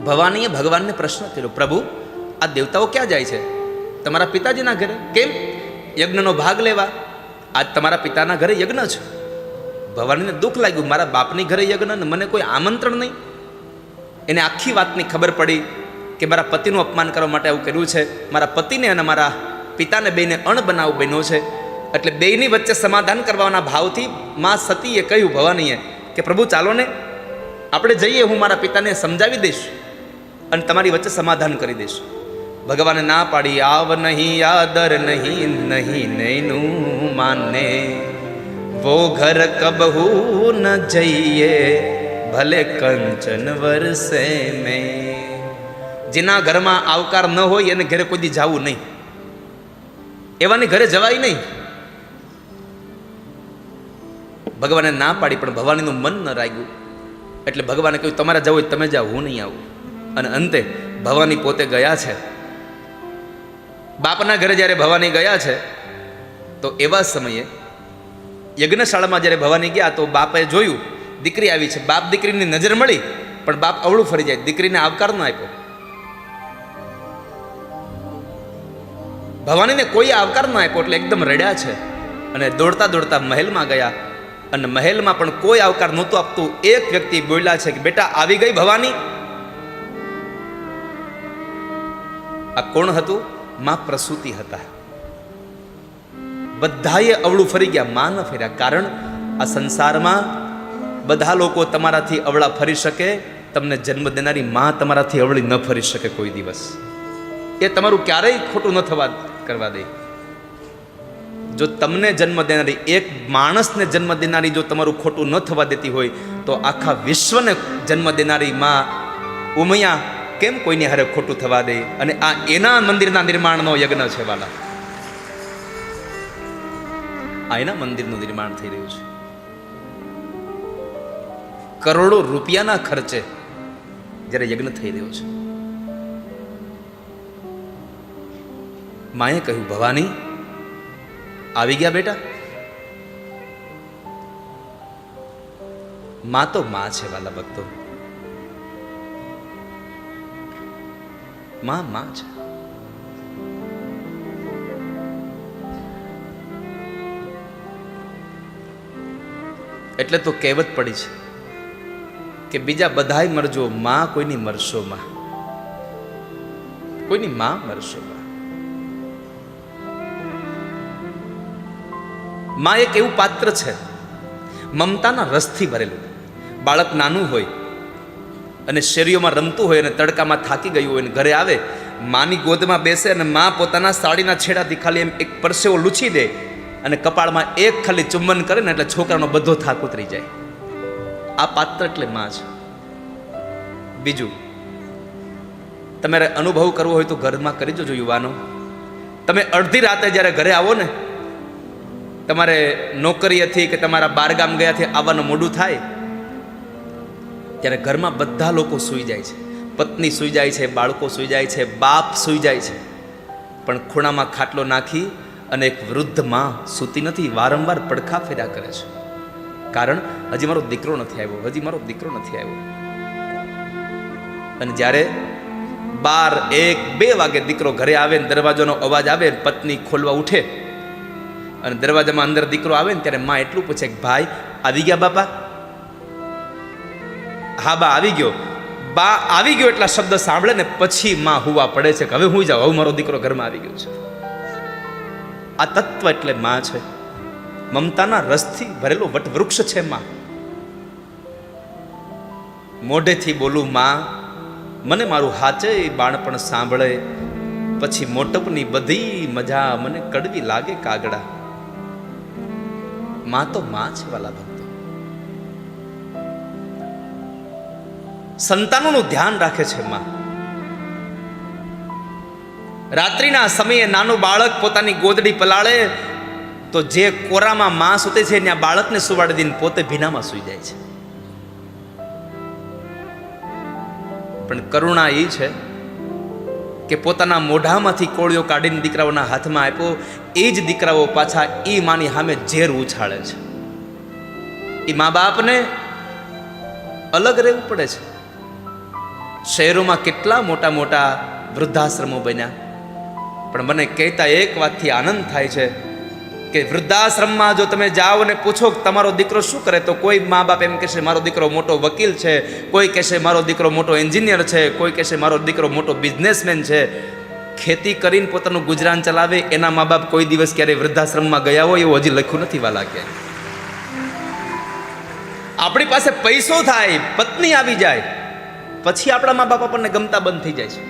ભવાનીએ ભગવાનને પ્રશ્ન કર્યો, પ્રભુ આ દેવતાઓ ક્યાં જાય છે? તમારા પિતાજીના ઘરે. કેમ? યજ્ઞનો ભાગ લેવા. આજ તમારા પિતાના ઘરે યજ્ઞ છે. ભવાનીને દુઃખ લાગ્યું, મારા બાપની ઘરે યજ્ઞ ને મને કોઈ આમંત્રણ નહીં. એને આખી વાતની ખબર પડી કે મારા પતિનું અપમાન કરવા માટે આવું કર્યું છે. મારા પતિને અને મારા પિતાને બેને અણ બનાવ બન્યો છે. એટલે બેયની વચ્ચે સમાધાન કરવાના ભાવથી માં સતીએ કહ્યું ભવાનીએ કે પ્રભુ ચાલો ને આપણે જઈએ, હું મારા પિતાને સમજાવી દઈશ અને તમારી વચ્ચે સમાધાન કરી દઈશ. ભગવાને ના પાડી, આવ નહીં આદર નહીં, નહીં નૈનું માને, વો ઘર કબહુ ન જઈએ, ભલે કંચન વરસે મેં. જેના ઘરમાં આવકાર ન હોય એને ઘરે કોઈ દી જવું નહીં, એવાની ઘરે જવાય નહીં. ભગવાને ના પાડી પણ ભવાનીનું મન ન રાખ્યું. એટલે ભગવાને કહ્યું, તમારે જવું હોય તમે જાઓ, હું નહીં આવું. અને અંતે ભવાની પોતે ગયા છે. બાપના ઘરે જ્યારે ભવાની ગયા છે તો એવા સમયે યજ્ઞશાળામાં જ્યારે ભવાની ગયા તો બાપે જોયું દીકરી આવી છે. બાપ દીકરીની નજર મળી પણ બાપ અવળું ફરી જાય, દીકરીને આવકાર ન આપ્યો. ભવાનીને કોઈ આવકાર ન આપ્યો એટલે એકદમ રડ્યા છે અને દોડતા દોડતા મહેલમાં ગયા. અને મહેલમાં પણ કોઈ આવકાર નહોતું આપતું. એક વ્યક્તિ બોલ્યા છે કે બેટા આવી ગઈ ભવાની. આ કોણ હતું? માં પ્રસૂતિ હતા. બધાએ અવળું ફરી ગયા, માં ન ફર્યા. કારણ આ સંસારમાં બધા લોકો તમારાથી અવળા ફરી શકે, તમને જન્મ દેનારી માં તમારાથી અવળી ન ફરી શકે કોઈ દિવસ. એ તમારું ક્યારેય ખોટું ન થવા કરવા દે. જો તમને જન્મ દેનારી, એક માણસને જન્મ દેનારી જો તમારું ખોટું ન થવા દેતી હોય, તો આખા વિશ્વને જન્મ દેનારી માં ઉમૈયા કેમ કોઈને હારે ખોટું થવા દે? અને આ એના મંદિરના નિર્માણનો યજ્ઞ છે વાલા. આ એના મંદિરનું નિર્માણ થઈ રહ્યું છે. કરોડો રૂપિયાના ખર્ચે જ્યારે યજ્ઞ થઈ રહ્યો છે. માએ કહ્યું, ભવાની આવી ગયા બેટા. માં તો માં છે વાલા ભક્તો. માં છે. એટલે તો કહેવત પડી છે કે બીજા બધાય મરજો, માં કોઈની મરશો માં. કોઈની માં મરશો માં. માં એક એવું પાત્ર છે મમતાના રસથી ભરેલું. બાળક નાનું હોય અને શેરીઓમાં રમતું હોય અને તડકામાં થાકી ગયું હોય અને ઘરે આવે, માની ગોદમાં બેસે અને માં પોતાના સાડીના છેડાથી ખાલી એમ એક પરસેવો લૂછી દે અને કપાળમાં એક ખાલી ચુંબન કરે ને એટલે છોકરાનો બધો થાક ઉતરી જાય. આ પાત્ર એટલે માં છે. બીજું, તમારે અનુભવ કરવો હોય તો ઘરમાં કરી જોજો યુવાનો. તમે અડધી રાતે જ્યારે ઘરે આવો ને, તમારે નોકરીએથી કે તમારા બારગામ ગયાથી આવવાનું મોડું થાય, ત્યારે ઘરમાં બધા લોકો સૂઈ જાય છે. પત્ની સૂઈ જાય છે, બાળકો સૂઈ જાય છે, બાપ સૂઈ જાય છે, પણ ખૂણામાં ખાટલો નાખી અને એક વૃદ્ધ માં સૂતી નથી, વારંવાર પડખા ફેર્યા કરે છે. કારણ હજી મારો દીકરો નથી આવ્યો, હજી મારો દીકરો નથી આવ્યો. અને જ્યારે 12, 1, 2 વાગે દીકરો ઘરે આવે ને દરવાજાનો અવાજ આવે, પત્ની ખોલવા ઉઠે અને દરવાજામાં અંદર દીકરો આવે ને ત્યારે માં એટલું પૂછે કે ભાઈ આવી ગયા બાપા? હા બા આવી ગયો. બા આવી ગયો એટલા શબ્દ સાંભળે ને પછી માં હુવા પડે છે કે હવે હું જાઉં, હવે મારો દીકરો ઘરમાં આવી ગયો છે. આ તત્વ એટલે માં છે. મમતાના રસથી ભરેલું વટવૃક્ષ છે માં. મોઢેથી બોલું માં, મને મારું હાચે બાણપણ સાંભળે, પછી મોટપની બધી મજા મને કડવી લાગે કાગડા. માં તો માં છે વાલા ભક્તો. સંતાનોનું ધ્યાન રાખે છે માં. રાત્રિના સમયે નાનું બાળક પોતાની ગોદડી પલાળે તો જે કોરામાં માં સૂતે છે ત્યાં બાળકને સુવાડી દઈને પોતે ભીનામાં સૂઈ જાય છે. પણ કરુણા એ છે કે પોતાના મોઢામાંથી કોળિયો કાઢીને દીકરાઓના હાથમાં આપ્યો, એ જ દીકરાઓ પાછા એ માની સામે ઝેર ઉછાળે છે. એ મા બાપને અલગ રહેવું પડે છે. શહેરોમાં કેટલા મોટા મોટા વૃદ્ધાશ્રમો બન્યા, પણ મને કહેતા એક વાતથી આનંદ થાય છે કે વૃદ્ધાશ્રમમાં જો તમે જાઓ અને પૂછો કે તમારો દીકરો શું કરે, તો કોઈ મા બાપ એમ કહેશે મારો દીકરો મોટો વકીલ છે, કોઈ કહેશે મારો દીકરો મોટો એન્જિનિયર છે, કોઈ કહેશે મારો દીકરો મોટો બિઝનેસમેન છે. ખેતી કરીને પોતાનું ગુજરાન ચલાવે એના મા બાપ કોઈ દિવસ ક્યારેય વૃદ્ધાશ્રમમાં ગયા હોય એવું હજી લખ્યું નથી વાલા. કે આપણી પાસે પૈસો થાય, પત્ની આવી જાય, પછી આપણા મા બાપ આપણને ગમતા બંધ થઈ જાય છે.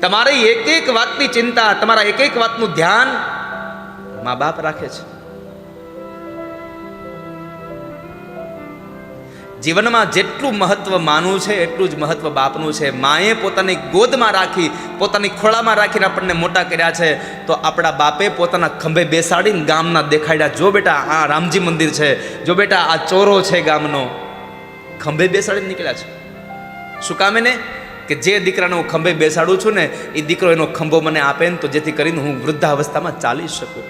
તમારી એક એક વાતની ચિંતા, તમારા એક એક વાતનું ધ્યાન મા બાપ રાખે છે. જીવનમાં જેટલું મહત્વ માનું છે એટલું જ મહત્વ બાપનું છે. માએ પોતાની ગોદમાં રાખી, પોતાની ખોળામાં રાખીને આપણને મોટા કર્યા છે, તો આપણા બાપે પોતાના ખંભે બેસાડીને ગામના દેખાડ્યા, જો બેટા આ રામજી મંદિર છે, જો બેટા આ ચોરો છે ગામનો, ખંભે બેસાડીને નીકળ્યા છે. શું કામ એને? કે જે દીકરાને હું ખંભે બેસાડું છું ને એ દીકરો એનો ખંભો મને આપે ને, તો જેથી કરીને હું વૃદ્ધાવસ્થામાં ચાલી શકું,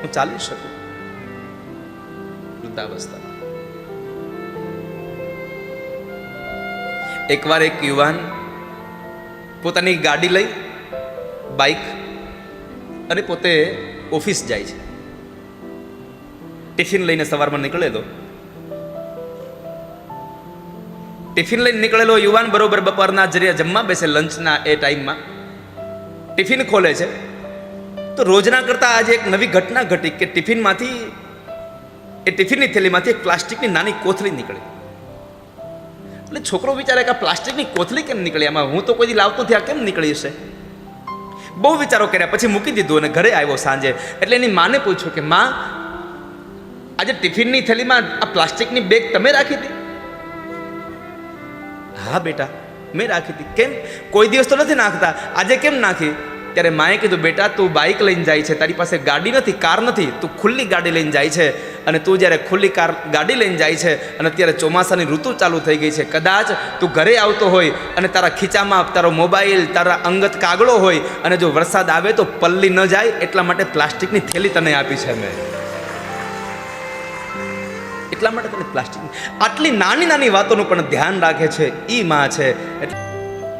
હું ચાલી શકું વૃદ્ધાવસ્થામાં. એકવાર એક યુવાન પોતાની ગાડી લઈ, બાઇક, અને પોતે ઓફિસ જાય છે. ટિફિન લઈને સવારમાં નીકળેલો. ટિફિન લઈને નીકળેલો યુવાન બરોબર બપોરના જરિયા જમવા બેસે, લંચના એ ટાઈમમાં ટિફિન ખોલે છે તો રોજના કરતાં આજે એક નવી ઘટના ઘટી કે ટિફિનમાંથી, એ ટિફિનની થેલીમાંથી એક પ્લાસ્ટિકની નાની કોથળી નીકળી. એટલે છોકરો વિચારે કે આ પ્લાસ્ટિકની કોથળી કેમ નીકળી, આમાં હું તો કોઈ દી લાવતો ત્યાં કેમ નીકળી હશે. બહુ વિચારો કર્યા પછી મૂકી દીધું અને ઘરે આવ્યો સાંજે. એટલે એની માને પૂછ્યું કે માં, આજે ટિફિનની થેલીમાં આ પ્લાસ્ટિકની બેગ તમે રાખી હતી? હા બેટા, મેં રાખી હતી. કેમ? કોઈ દિવસ તો નથી નાખતા, આજે કેમ નાખી? ત્યારે માએ કીધું, બેટા તું બાઇક લઈને જાય છે, તારી પાસે ગાડી નથી, કાર નથી, તું ખુલ્લી ગાડી લઈને જાય છે. અને તું જ્યારે ખુલ્લી ગાડી લઈને જાય છે અને અત્યારે ચોમાસાની ઋતુ ચાલુ થઈ ગઈ છે, કદાચ તું ઘરે આવતો હોય અને તારા ખીચામાં તારો મોબાઈલ, તારા અંગત કાગળો હોય અને જો વરસાદ આવે તો પલ્લી ન જાય એટલા માટે પ્લાસ્ટિકની થેલી તને આપી છે મેં. એટલા માટે તને પ્લાસ્ટિકની આટલી નાની નાની વાતોનું પણ ધ્યાન રાખે છે એ માં છે. એટલે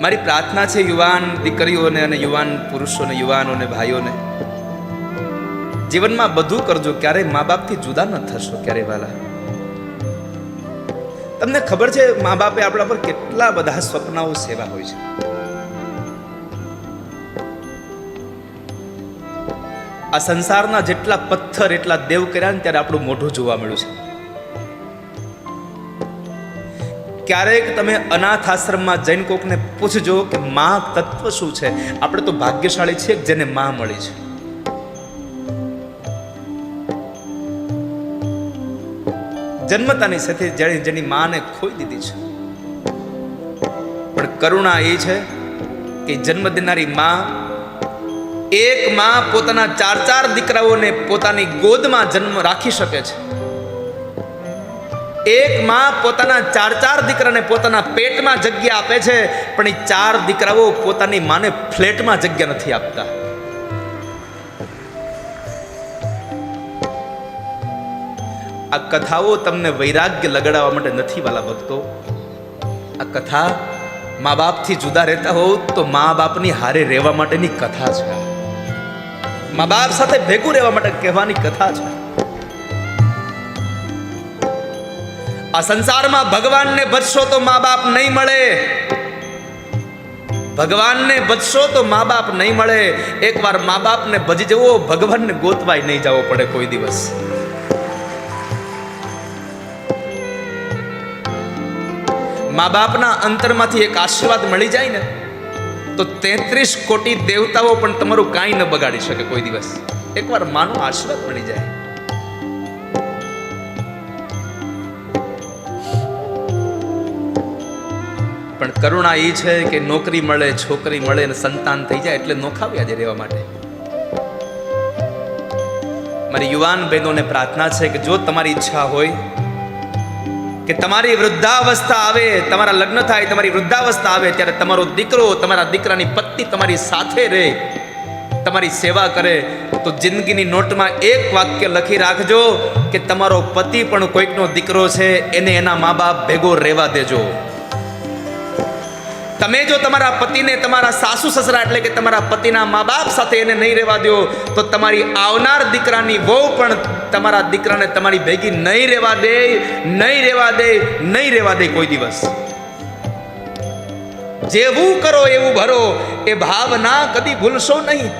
મારી પ્રાર્થના છે યુવાન દીકરીઓને અને યુવાન પુરુષોને, યુવાનોને, ભાઈઓને, જીવનમાં બધું કરજો, ક્યારેય મા બાપથી જુદા ન થશો ક્યારેય વાલા. તમને ખબર છે મા બાપે આપણા પર કેટલા બધા સ્વપ્નાઓ સેવા હોય છે. આ સંસારના જેટલા પથ્થર એટલા દેવ કર્યા ને ત્યારે આપણું મોઢું જોવા મળ્યું છે. ક્યારેક તમે અનાથ આશ્રમમાં જઈને કોકને પૂછજો કે માં તત્વ શું છે. આપણે તો ભાગ્યશાળી છીએ જેને માં મળી છે. જન્મતાની સાથે જેની માને ખોઈ દીધી છે. પણ કરુણા એ છે કે જન્મ દેનારી માં, એક માં પોતાના 4 દીકરાઓને પોતાની ગોદમાં જન્મ રાખી શકે છે. એક માં પોતાના 4 દીકરાને પોતાના પેટમાં જગ્યા આપે છે, પણ એ 4 દીકરાઓ પોતાની માને ફ્લેટમાં જગ્યા નથી આપતા. આ કથાઓ તમને વૈરાગ્ય લગાડવા માટે નથી વાલા ભક્તો. આ કથા મા બાપથી જુદા રહેતા હોવ તો મા બાપની હારે રહેવા માટેની કથા છે. મા બાપ સાથે ભેગું રહેવા માટે કહેવાની કથા છે. આ સંસારમાં ભગવાનને ભજશો તો મા બાપ નહીં મળે. ભગવાનને ભજશો તો મા બાપ નહીં મળે. એકવાર મા બાપને ભજી જવો, ભગવાનને ગોતવાય નહીં જવો પડે કોઈ દિવસ. મા બાપના અંતરમાંથી એક આશીર્વાદ મળી જાય ને તો 33 કોટી દેવતાઓ પણ તમારું કાંઈ ન બગાડી શકે કોઈ દિવસ. એકવાર માનો આશીર્વાદ મળી જાય. પણ કરુણા એ છે કે નોકરી મળે, છોકરી મળે અને સંતાન થઈ જાય એટલે નોખાવ્યા જ રહેવા માટે. મારી યુવાન બહેનોને પ્રાર્થના છે કે જો તમારી ઈચ્છા હોય કે તમારી વૃદ્ધાવસ્થા આવે, તમારા લગ્ન થાય, તમારી વૃદ્ધાવસ્થા આવે ત્યારે તમારો દીકરો, તમારા દીકરાની પત્ની તમારી સાથે રહે, તમારી સેવા કરે, તો જિંદગીની નોટમાં એક વાક્ય લખી રાખજો કે તમારો પતિ પણ કોઈકનો દીકરો છે, એને એના મા બાપ ભેગો રહેવા દેજો. તમે જો તમારા પતિને તમારા સાસુ સસરા એટલે કે તમારા પતિના મા બાપ સાથે એને નહીં રહેવા દો તો તમારી આવનાર દીકરાની વહુ પણ તમારા દીકરાને તમારી ભેગી નહીં રહેવા દે, નહીં રહેવા દે, નહીં રહેવા દે કોઈ દિવસ. જેવું કરો એવું ભરો, એ ભાવના કદી ભૂલશો નહીં.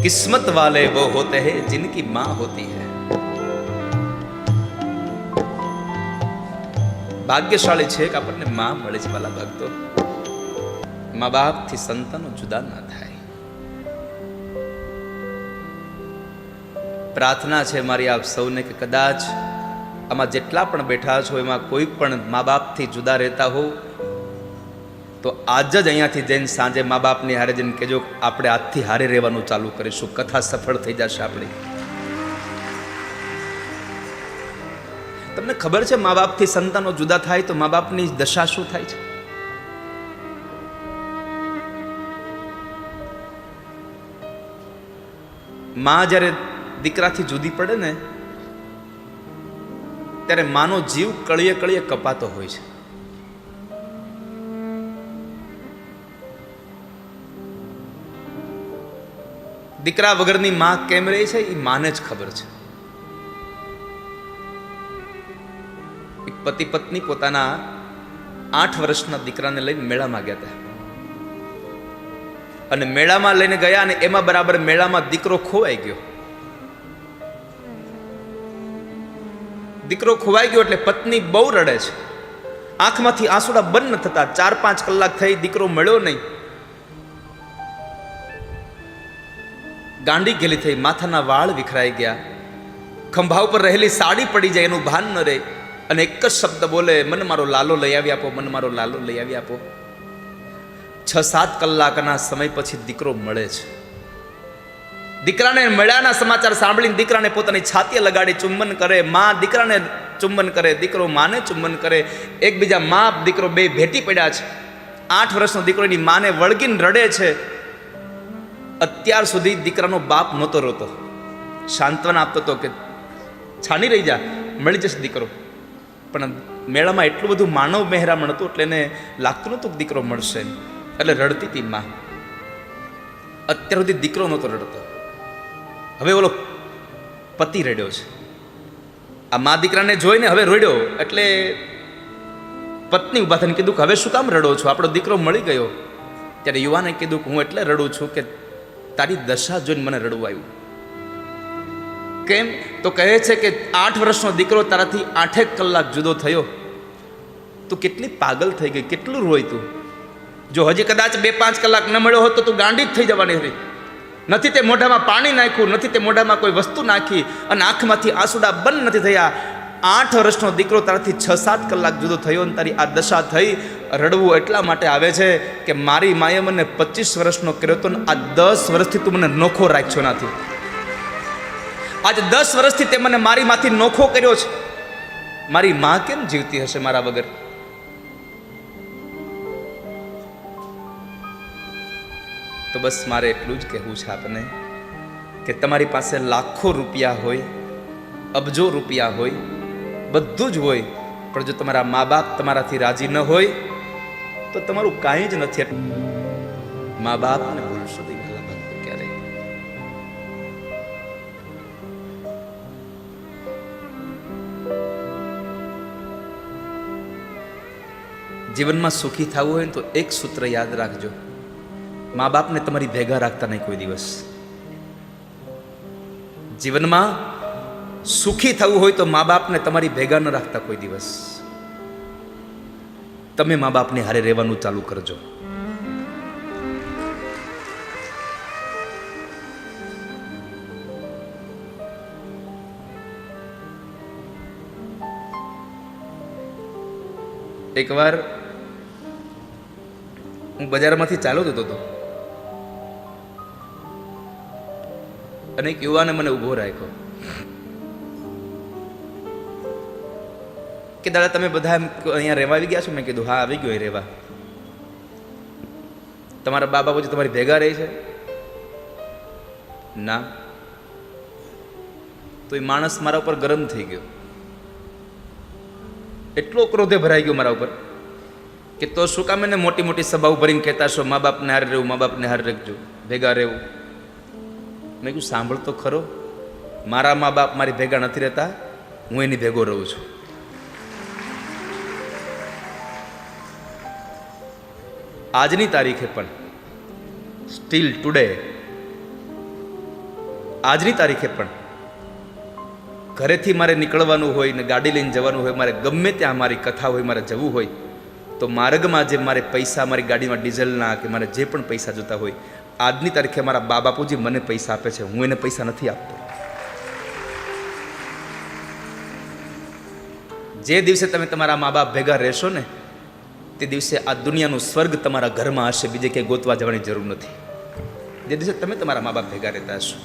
કિસ્મત વાલે वो होते हैं जिनकी माँ होती है. ભાગ્યશાળી છે કે આપણને માં મળે છે વાલા ભક્તો. મા બાપથી સંતાનો જુદા ના થાય. પ્રાર્થના છે મારી આપ સૌને કે કદાચ આમાં જેટલા પણ બેઠા છો એમાં કોઈ પણ મા બાપથી જુદા રહેતા હો તો આજ જ અહીંયાથી જઈને સાંજે મા બાપની હારે જઈને કહેજો આપણે આજથી હારે રહેવાનું ચાલુ કરીશું, કથા સફળ થઈ જશે આપણી. તમને ખબર છે મા બાપથી સંતાનો જુદા થાય તો મા બાપની દશા શું થાય છે? માં જ્યારે દીકરાથી જુદી પડે ને ત્યારે માનો જીવ કળીએ કળીએ કપાતો હોય છે. દીકરા વગરની માં કેમ રહે છે એ માને જ ખબર છે. પતિ પત્ની પોતાના 8 વર્ષના દીકરાને લઈને મેળામાં ગયા હતા. અને મેળામાં લઈને ગયા અને એમાં બરાબર મેળામાં દીકરો ખોવાઈ ગયો. દીકરો ખોવાઈ ગયો એટલે પત્ની બહુ રડે છે. આંખમાંથી આંસુડા બંધ ન થતા. 4-5 કલાક થઈ, દીકરો મળ્યો નહીં. ગાંડી ગેલી થઈ, માથાના વાળ વિખરાઈ ગયા, ખંભા ઉપર રહેલી સાડી પડી જાય એનું ભાન ન રહે. અને એક જ શબ્દ બોલે, મને મારો લાલો લઈ આવી આપો, મને મારો લાલો લઈ આવી આપો. 6-7 કલાકના સમય પછી દીકરો મળે છે. દીકરાને મળ્યાના સમાચાર સાંભળીને દીકરાને પોતાની છાતીએ લગાડી ચુંબન કરે. માં દીકરાને ચુંબન કરે, દીકરો માને ચુંબન કરે. એકબીજા માં દીકરો બે ભેટી પડ્યા છે. 8 વર્ષનો દીકરો એની માને વળગીને રડે છે. અત્યાર સુધી દીકરાનો બાપ નહોતો રોતો, સાંત્વના આપતો હતો કે છાની રહી જા, મળી જશે દીકરો. પણ મેળામાં એટલું બધું માનવ મહેરામણ હતું એટલે એને લાગતું નહોતું કે દીકરો મળશે, એટલે રડતી હતી માં. અત્યાર સુધી દીકરો નહોતો રડતો. હવે ઓલો પતિ રડ્યો છે. આ મા દીકરાને જોઈને હવે રડ્યો એટલે પત્ની ઉભા થઈને કીધું કે હવે શું કામ રડો છો, આપણો દીકરો મળી ગયો. ત્યારે યુવાને કીધું કે હું એટલે રડું છું કે તારી દશા જોઈને મને રડવું આવ્યું. કેમ તો કહે છે કે 8 વર્ષનો દીકરો તારાથી 8 કલાક જુદો થયો, તું કેટલી પાગલ થઈ ગઈ, કેટલું રોય તું. જો હજી કદાચ 2-5 કલાક ન મળ્યો હોત તો તું ગાંડી જ થઈ જવાની હતી. નથી તે મોઢામાં પાણી નાખ્યું, નથી તે મોઢામાં કોઈ વસ્તુ નાખી, અને આંખમાંથી આંસુડા બંધ નથી થયા. 8 વર્ષનો દીકરો તારાથી 6-7 કલાક જુદો થયો અને તારી આ દશા થઈ. રડવું એટલા માટે આવે છે કે મારી માએ મને 25 વર્ષનો કર્યો હતો ને આ 10 વર્ષથી તું મને નોખો રાખ્યો નથી. આજે 10 વર્ષથી તે મને મારી માંથી નોખો કર્યો છે. મારી માં કેમ જીવતી હશે મારા વગર? તો બસ મારે એટલું જ કહેવું છે આપને કે તમારી પાસે લાખો રૂપિયા હોય, અબજો રૂપિયા હોય, બધું જ હોય, પણ જો તમારા મા બાપ તમારાથી રાજી ન હોય તો તમારું કાંઈ જ નથી. મા બાપને ભૂલશો નહીં ક્યારે. જીવનમાં સુખી થવું હોય તો એક સૂત્ર યાદ રાખજો, મા બાપને તમારી ભેગા રાખતા નહીં કોઈ દિવસ. જીવનમાં સુખી થવું હોય તો મા બાપને તમારી ભેગા ન રાખતા કોઈ દિવસ. તમે મા બાપને હારે રહેવાનું ચાલુ કરજો. એકવાર હું બજારમાંથી ચાલ્યો જતો હતો અને એક યુવાને મને ઊભો રાખ્યો કે દાદા તમે બધા અહીંયા રહેવા આવી ગયા છો? મેં કીધું હા આવી ગયો અહીં રહેવા. તમારા બા બાપુજી તમારી ભેગા રહે છે? ના. તો એ માણસ મારા ઉપર ગરમ થઈ ગયો, એટલો ક્રોધે ભરાઈ ગયો મારા ઉપર કે તો શું કામ એને મોટી મોટી સભાઓ ભરીને કહેતા છો મા બાપને હારે રહેવું, મા બાપને હારે રાખજો, ભેગા રહેવું. મેં કીધું સાંભળ તો ખરો, મારા મા બાપ મારી ભેગા નથી રહેતા, હું એની ભેગો રહું છું. આજની તારીખે પણ સ્ટીલ ટુડે, આજની તારીખે પણ ઘરેથી મારે નીકળવાનું હોય ને ગાડી લઈને જવાનું હોય, મારે ગમે ત્યાં મારી કથા હોય, મારે જવું હોય તો માર્ગમાં જે મારે પૈસા મારી ગાડીમાં ડીઝલના કે મારે જે પણ પૈસા જોતા હોય, આજની તારીખે મારા બા બાપુજી મને પૈસા આપે છે, હું એને પૈસા નથી આપતો. જે દિવસે તમે તમારા મા બાપ ભેગા રહેશો ને તે દિવસે આ દુનિયાનું સ્વર્ગ તમારા ઘરમાં હશે, બીજે ક્યાંય ગોતવા જવાની જરૂર નથી. જે દિવસે તમે તમારા મા બાપ ભેગા રહેતા હશો.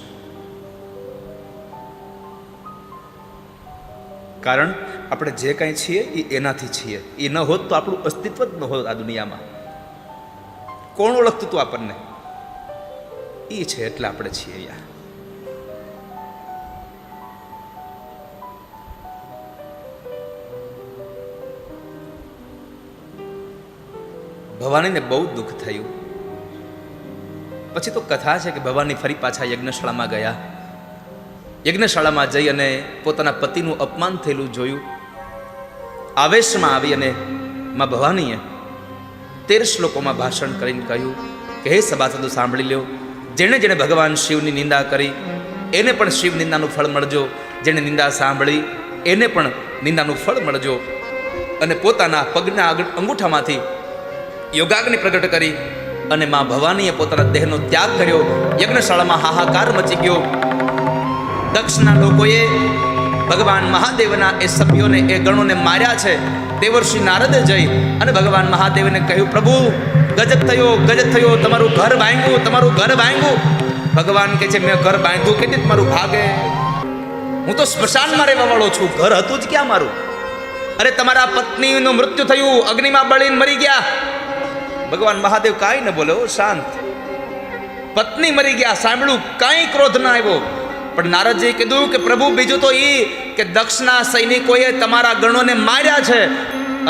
કારણ આપણે જે કાંઈ છીએ એ એનાથી છીએ. એ ન હોત તો આપણું અસ્તિત્વ જ ન હોત આ દુનિયામાં. કોણ ઓળખતું હતું આપણને? એ છે એટલે આપણે છીએ અહીંયા. ભવાનીને બહુ દુઃખ થયું. પછી તો કથા છે કે ભવાની ફરી પાછા યજ્ઞશાળામાં ગયા. યજ્ઞશાળામાં જઈ અને પોતાના પતિનું અપમાન થયેલું જોયું. આવેશમાં આવી અને માં ભવાનીએ 13 શ્લોકોમાં ભાષણ કરીને કહ્યું કે હે સભાસદો સાંભળી લ્યો, જેણે જેણે ભગવાન શિવની નિંદા કરી એને પણ શિવ નિંદાનું ફળ મળજો, જેણે નિંદા સાંભળી એને પણ નિંદાનું ફળ મળજો. અને પોતાના પગના અંગૂઠામાંથી યોગાગ્નિ પ્રગટ કરી અને માં ભવાનીએ પોતાના દેહનો ત્યાગ કર્યો. યજ્ઞશાળામાં હાહાકાર મચી ગયો. દક્ષના લોકોએ ભગવાન મહાદેવના એ સભ્યોને, એ ગણોને માર્યા છે. દેવર્ષિ નારદે જઈ અને ભગવાન મહાદેવને કહ્યું, પ્રભુ ગજબ થયો, તમારું ઘર ભાંગ્યું. ભગવાન કહે છે, મેં ઘર બાંધ્યું કે મારું ભાગે, હું તો સ્મશાનમાં રહેવા વાળો છું, ઘર હતું જ ક્યાં મારું? અરે તમારા પત્નીનું મૃત્યુ થયું, અગ્નિમાં બળીને મરી ગયા. ભગવાન મહાદેવ કાંઈ ન બોલ્યો, શાંત. પત્ની મરી ગયા સાંભળ્યું, કાંઈ ક્રોધ ના આવ્યો. પણ નારદજીએ કીધું કે પ્રભુ બીજું તો એ કે દક્ષના સૈનિકોએ તમારા ગણોને માર્યા છે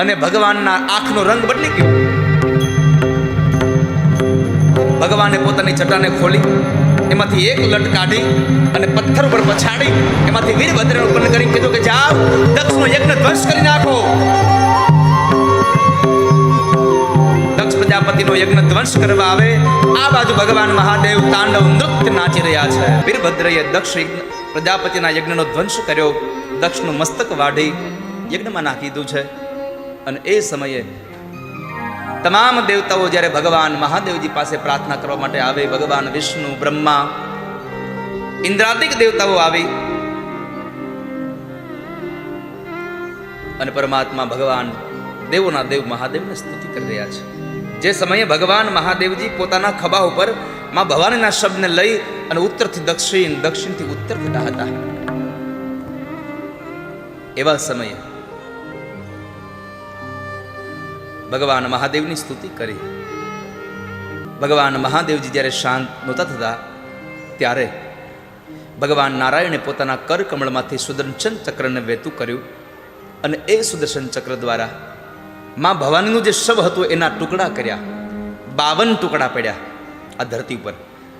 અને ભગવાનના આંખનો રંગ બદલી ગયો. ભગવાને પોતાની જટાને ખોલી, એમાંથી એક લટ કાઢી અને પથ્થર ઉપર પછાડી એમાંથી વીરભદ્રને ઉત્પન્ન કરી કીધું કે જાઓ દક્ષનો યજ્ઞ ધ્વંસ કરી નાખો. દક્ષ પ્રજાપતિનો યજ્ઞ ધ્વંસ કરવા આવે, આ બાજુ ભગવાન મહાદેવ તાંડવ નૃત્ય નાચી રહ્યા છે. વીરભદ્રએ દક્ષ પ્રજાપતિના યજ્ઞનો ધ્વંસ કર્યો, દક્ષનું મસ્તક વાઢી યજ્ઞમાં નાખી દીધું છે. અને એ સમયે તમામ દેવતાઓ જ્યારે ભગવાન મહાદેવજી પાસે પ્રાર્થના કરવા માટે આવે, ભગવાન વિષ્ણુ, બ્રહ્મા, ઇન્દ્રાદિક દેવતાઓ આવી અને પરમાત્મા ભગવાન દેવોના દેવ મહાદેવને સ્તુતિ કરી રહ્યા છે. જે સમયે ભગવાન મહાદેવજી પોતાના ખભા ઉપર માં ભવાનીના શબ્દને લઈ અને ઉત્તરથી દક્ષિણ, દક્ષિણથી ઉત્તર થતા હતા, એવા સમયે ભગવાન મહાદેવની સ્તુતિ કરી. ભગવાન મહાદેવજી જ્યારે શાંત નહોતા થતા ત્યારે ભગવાન નારાયણે પોતાના કરકમળમાંથી સુદર્શન ચક્રને વહેતું કર્યું અને એ સુદર્શન ચક્ર દ્વારા માં ભવાનીનું જે શવ હતું એના ટુકડા કર્યા. 52 ટુકડા પડ્યા આ ધરતી ઉપર.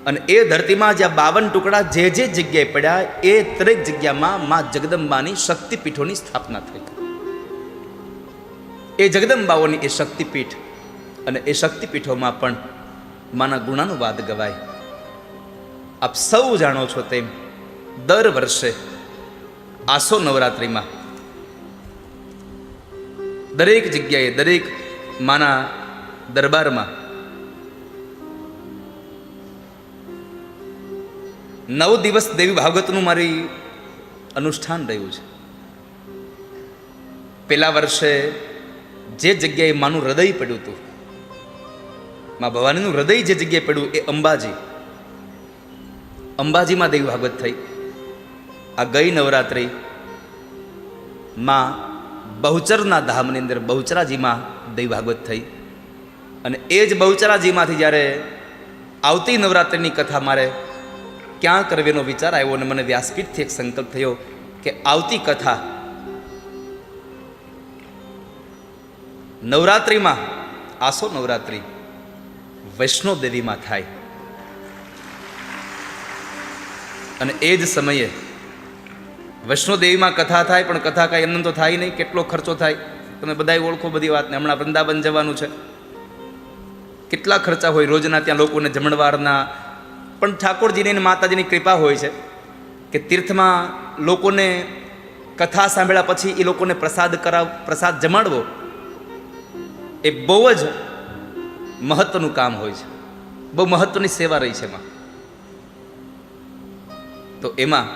અને એ ધરતીમાં જ્યાં 52 ટુકડા જે જગ્યાએ પડ્યા એ દરેક જગ્યામાં માં જગદંબાની શક્તિપીઠોની સ્થાપના થઈ. એ જગદંબાઓની એ શક્તિપીઠ અને એ શક્તિપીઠોમાં પણ માના ગુણાનુવાદ ગવાય. આપ સૌ જાણો છો તેમ દર વર્ષે આસો નવરાત્રિમાં દરેક જગ્યાએ, દરેક માના દરબારમાં 9 દિવસ દેવી ભાગવતનું મારી અનુષ્ઠાન રહ્યું છે. પેલા વર્ષે જે જગ્યાએ માનું હૃદય પડ્યું હતું, માં ભવાનીનું હૃદય જે જગ્યાએ પડ્યું એ અંબાજીમાં દેવી ભાગવત થઈ. આ ગઈ નવરાત્રિ માં બહુચરના ધામની અંદર બહુચરાજીમાં દેવી ભાગવત થઈ. અને એ જ બહુચરાજીમાંથી જ્યારે આવતી નવરાત્રિની કથા મારે ક્યાં કરવીનો વિચાર આવ્યો અને મને વ્યાસપીઠથી એક સંકલ્પ થયો કે આવતી કથા નવરાત્રિમાં, આસો નવરાત્રિ વૈષ્ણોદેવીમાં થાય. અને એ જ સમયે વૈષ્ણોદેવીમાં કથા થાય, પણ કથા કાંઈ એમને તો થાય નહીં. કેટલો ખર્ચો થાય તમે બધાય ઓળખો બધી વાતને. હમણાં વૃંદાવન જવાનું છે, કેટલા ખર્ચા હોય રોજના ત્યાં લોકોને જમણવારના. પણ ઠાકોરજીની અને માતાજીની કૃપા હોય છે કે તીર્થમાં લોકોને કથા સાંભળ્યા પછી એ લોકોને પ્રસાદ જમાડવો એ બહુ જ મહત્વનું કામ હોય છે. બહુ મહત્વની સેવા રહી છે એમાં. તો એમાં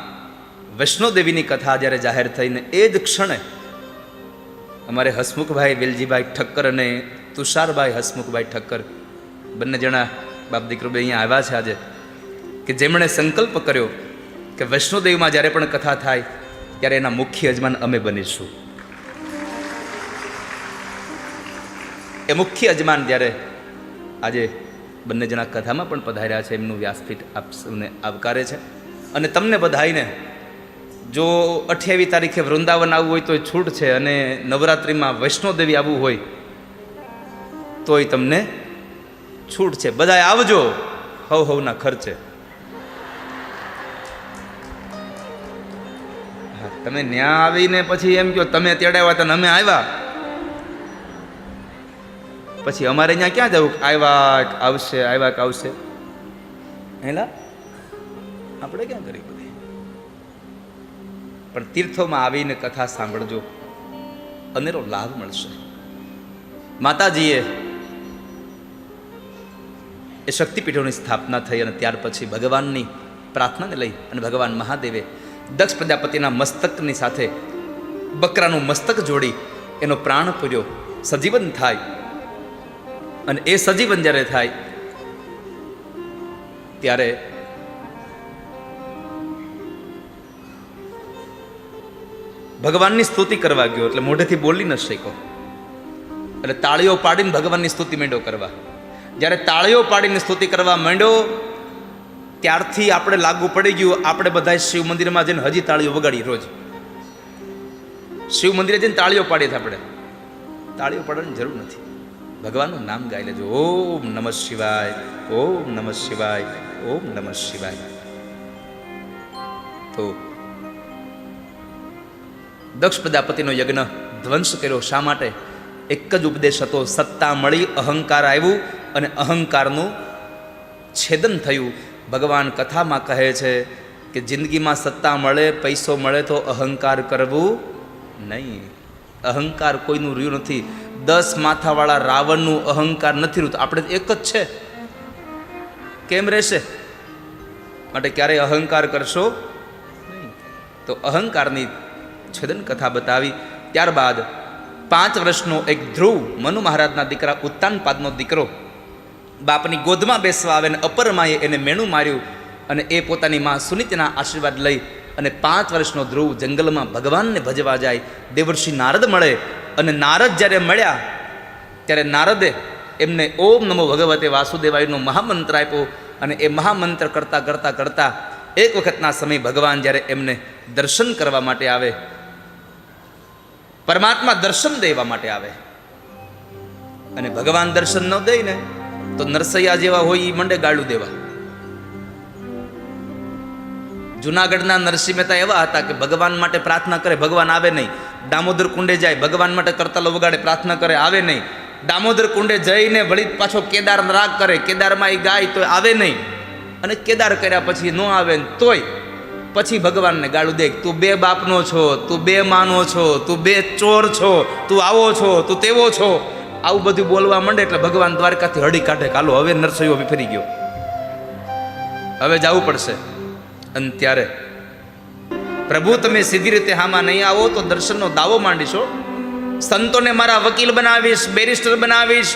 વૈષ્ણોદેવીની કથા જ્યારે જાહેર થઈને એ જ ક્ષણે અમારે હસમુખભાઈ વેલજીભાઈ ઠક્કર અને તુષારભાઈ હસમુખભાઈ ઠક્કર બંને જણા બાપ દીકરો બે અહીંયા આવ્યા છે આજે, કે જેમણે સંકલ્પ કર્યો કે વૈષ્ણોદેવીમાં જ્યારે પણ કથા થાય ત્યારે એના મુખ્ય યજમાન અમે બનીશું. એ મુખ્ય યજમાન જ્યારે આજે બંને જણા કથામાં પણ પધાર્યા છે, એમનું વ્યાસપીઠ આપ સૌને આવકારે છે. અને તમને બધાઈને જો 28 તારીખે વૃંદાવન આવવું હોય તો છૂટ છે, અને નવરાત્રિમાં વૈષ્ણોદેવી આવવું હોય તોય તમને છૂટ છે. બધાએ આવજો હવના ખર્ચે. હા, તમે ન્યા આવીને પછી એમ કહો તમે તેડાવ્યા હતા ને અમે આવ્યા, પછી અમારે અહીંયા ક્યાં જવું? આવ્યા કે આવશે, આવ્યા કે આવશે. હેલા આપણે ક્યાં કરી બધી? પણ તીર્થોમાં આવીને કથા સાંભળજો, અનેરો લાભ મળશે. માતાજીએ એ શક્તિપીઠોની સ્થાપના થઈ અને ત્યાર પછી ભગવાનની પ્રાર્થનાને લઈ અને ભગવાન મહાદેવે દક્ષ પ્રજાપતિના મસ્તકની સાથે બકરાનું મસ્તક જોડી એનો પ્રાણ પૂર્યો, સજીવન થાય. અને એ સજીવન જ્યારે થાય ત્યારે ભગવાનની સ્તુતિ કરવા ગયો, એટલે મોઢેથી બોલી ન શક્યો. એટલે તાળીઓ પાડીને ભગવાનની સ્તુતિ માંડ્યો કરવા. જ્યારે તાળીઓ પાડીને સ્તુતિ કરવા માંડ્યો ત્યારથી આપણે લાગુ પડી ગયું. આપણે બધા શિવ મંદિરમાં જઈને હજી તાળીઓ વગાડી. રોજ શિવ મંદિરે જઈને તાળીઓ પાડીએ. આપણે તાળીઓ પાડવાની જરૂર નથી, ભગવાનનું નામ ગાઈ લેજો. ઓમ નમઃ શિવાય, ઓમ નમઃ શિવાય, ઓમ નમઃ શિવાય. તો દક્ષ પ્રજાપતિનો યજ્ઞ ધ્વંસ કર્યો. શા માટે? એક જ ઉપદેશ હતો. સત્તા મળી, અહંકાર આવ્યું અને અહંકારનું છેદન થયું. ભગવાન કથામાં કહે છે કે જિંદગીમાં સત્તા મળે, પૈસો મળે તો અહંકાર કરવું નહીં. અહંકાર કોઈનું રહ્યું નથી. 10 માથાવાળા રાવણનું અહંકાર નથી રહ્યું. આપણે એક જ છે, કેમ રહેશે? માટે ક્યારેય અહંકાર કરશો નહીં. તો અહંકારની છેદન કથા બતાવી. ત્યારબાદ 5 વર્ષનો એક ધ્રુવ, મનુ મહારાજના દીકરા ઉત્તાનપાદનો દીકરો, બાપની ગોદમાં બેસવા આવે ને અપરમાએ એને મેણું માર્યું અને એ પોતાની માં સુનીતિના આશીર્વાદ લઈ અને 5 વર્ષનો ધ્રુવ જંગલમાં ભગવાનને ભજવા જાય. દેવર્ષિ નારદ મળે અને નારદ જ્યારે મળ્યા ત્યારે નારદે એમને ઓમ નમો ભગવતે વાસુદેવાયનો મહામંત્ર આપ્યો. અને એ મહામંત્ર કરતાં કરતાં કરતાં એક વખતના સમય ભગવાન જ્યારે એમને દર્શન કરવા માટે આવે, પરમાત્મા દર્શન દેવા માટે આવે, અને ભગવાન દર્શન ન દે ને તો નરસૈયા જેવા હોય એ મંડે ગાળું દેવા. જુનાગઢના નરસિંહ મહેતા એવા હતા કે ભગવાન માટે પ્રાર્થના કરે, ભગવાન આવે નહીં. દામોદર કુંડે જાય, ભગવાન માટે કરતાલો વગાડે, પ્રાર્થના કરે, આવે નહીં. દામોદર કુંડે જઈને વળી પાછો કેદાર રાગ કરે, કેદારમાં એ ગાય તો આવે નહીં. અને કેદાર કર્યા પછી ન આવે ને તોય પછી ભગવાનને ગાળું દે. તું 2 બાપનો છો, તું 2 માનો છો, તું 2 ચોર છો, તું આવો છો, તું તેવો છો, આવું બધું બોલવા માંડે. એટલે ભગવાન દ્વારકાથી હળી કાઢે, કાલો હવે નરસૈયો વિફરી ગયો, હવે જવું પડશે. અને ત્યારે પ્રભુ તમે સીધી રીતે હામાં નહીં આવો તો દર્શનનો દાવો માંડીશો, સંતોને મારા વકીલ બનાવીશ, બેરિસ્ટર બનાવીશ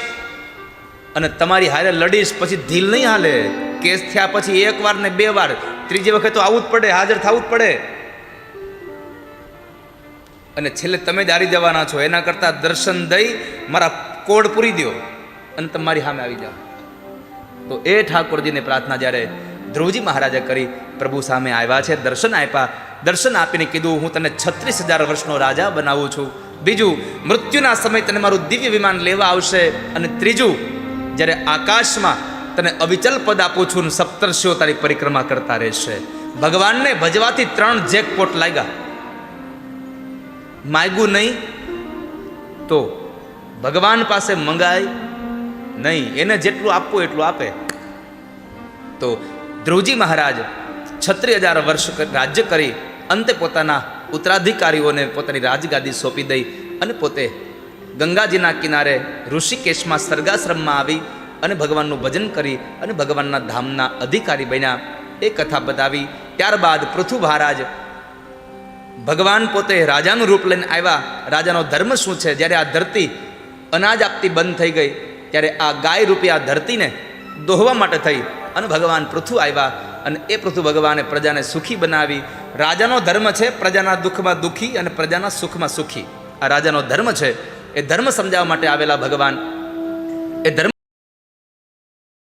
અને તમારી હારે લડીશ. પછી ધીલ નહીં હાલે. કેસ થયા પછી 1 વાર ને 2 વાર, ત્રીજી વખત તો આવવું જ પડે, હાજર થવું જ પડે. અને છેલ્લે તમે જ હારી જવાના છો. એના કરતાં દર્શન દઈ મારા કોડ પૂરી દો અને તમારી સામે આવી જાઓ. તો એ ઠાકોરજીને પ્રાર્થના જ્યારે ધ્રુવજી મહારાજે કરી, પ્રભુ સામે આવ્યા છે, દર્શન આપ્યા. દર્શન આપીને કીધું હું તને 36,000 વર્ષનો રાજા બનાવું છું. બીજું, મૃત્યુના સમય તને મારું દિવ્ય વિમાન લેવા આવશે. અને ત્રીજું, જ્યારે આકાશમાં તને અવિચલ પદ આપું છું ને સપ્તર્ષિઓ તારી પરિક્રમા કરતા રહેશે. ભગવાનને ભજવાથી 3 જેકપોટ લાગ્યા. માગ્યું નહીં તો ભગવાન પાસે મંગાય નહીં. એને જેટલું આપવું એટલું આપે. તો ધ્રુવજી મહારાજ 36,000 વર્ષ રાજ્ય કરી અંતે પોતાના ઉત્તરાધિકારીઓને પોતાની રાજગાદી સોંપી દઈ અને પોતે ગંગાજીના કિનારે ઋષિકેશમાં સર્ગાશ્રમમાં આવી અને ભગવાનનું ભજન કરી અને ભગવાનના ધામના અધિકારી બન્યા. એ કથા બતાવી. ત્યારબાદ પૃથુ મહારાજ ભગવાન પોતે રાજાનું રૂપ લઈને આવ્યા. રાજાનો ધર્મ શું છે? જ્યારે આ ધરતી અનાજ આપતી બંધ થઈ ગઈ ત્યારે આ ગાય રૂપી આ ધરતીને દોહવા માટે થઈ અને ભગવાન પૃથુ આવ્યા. અને એ પૃથુ ભગવાને પ્રજાને સુખી બનાવી. રાજાનો ધર્મ છે પ્રજાના દુઃખમાં દુઃખી અને પ્રજાના સુખમાં સુખી. આ રાજાનો ધર્મ છે. એ ધર્મ સમજાવવા માટે આવેલા ભગવાન. એ ધર્મ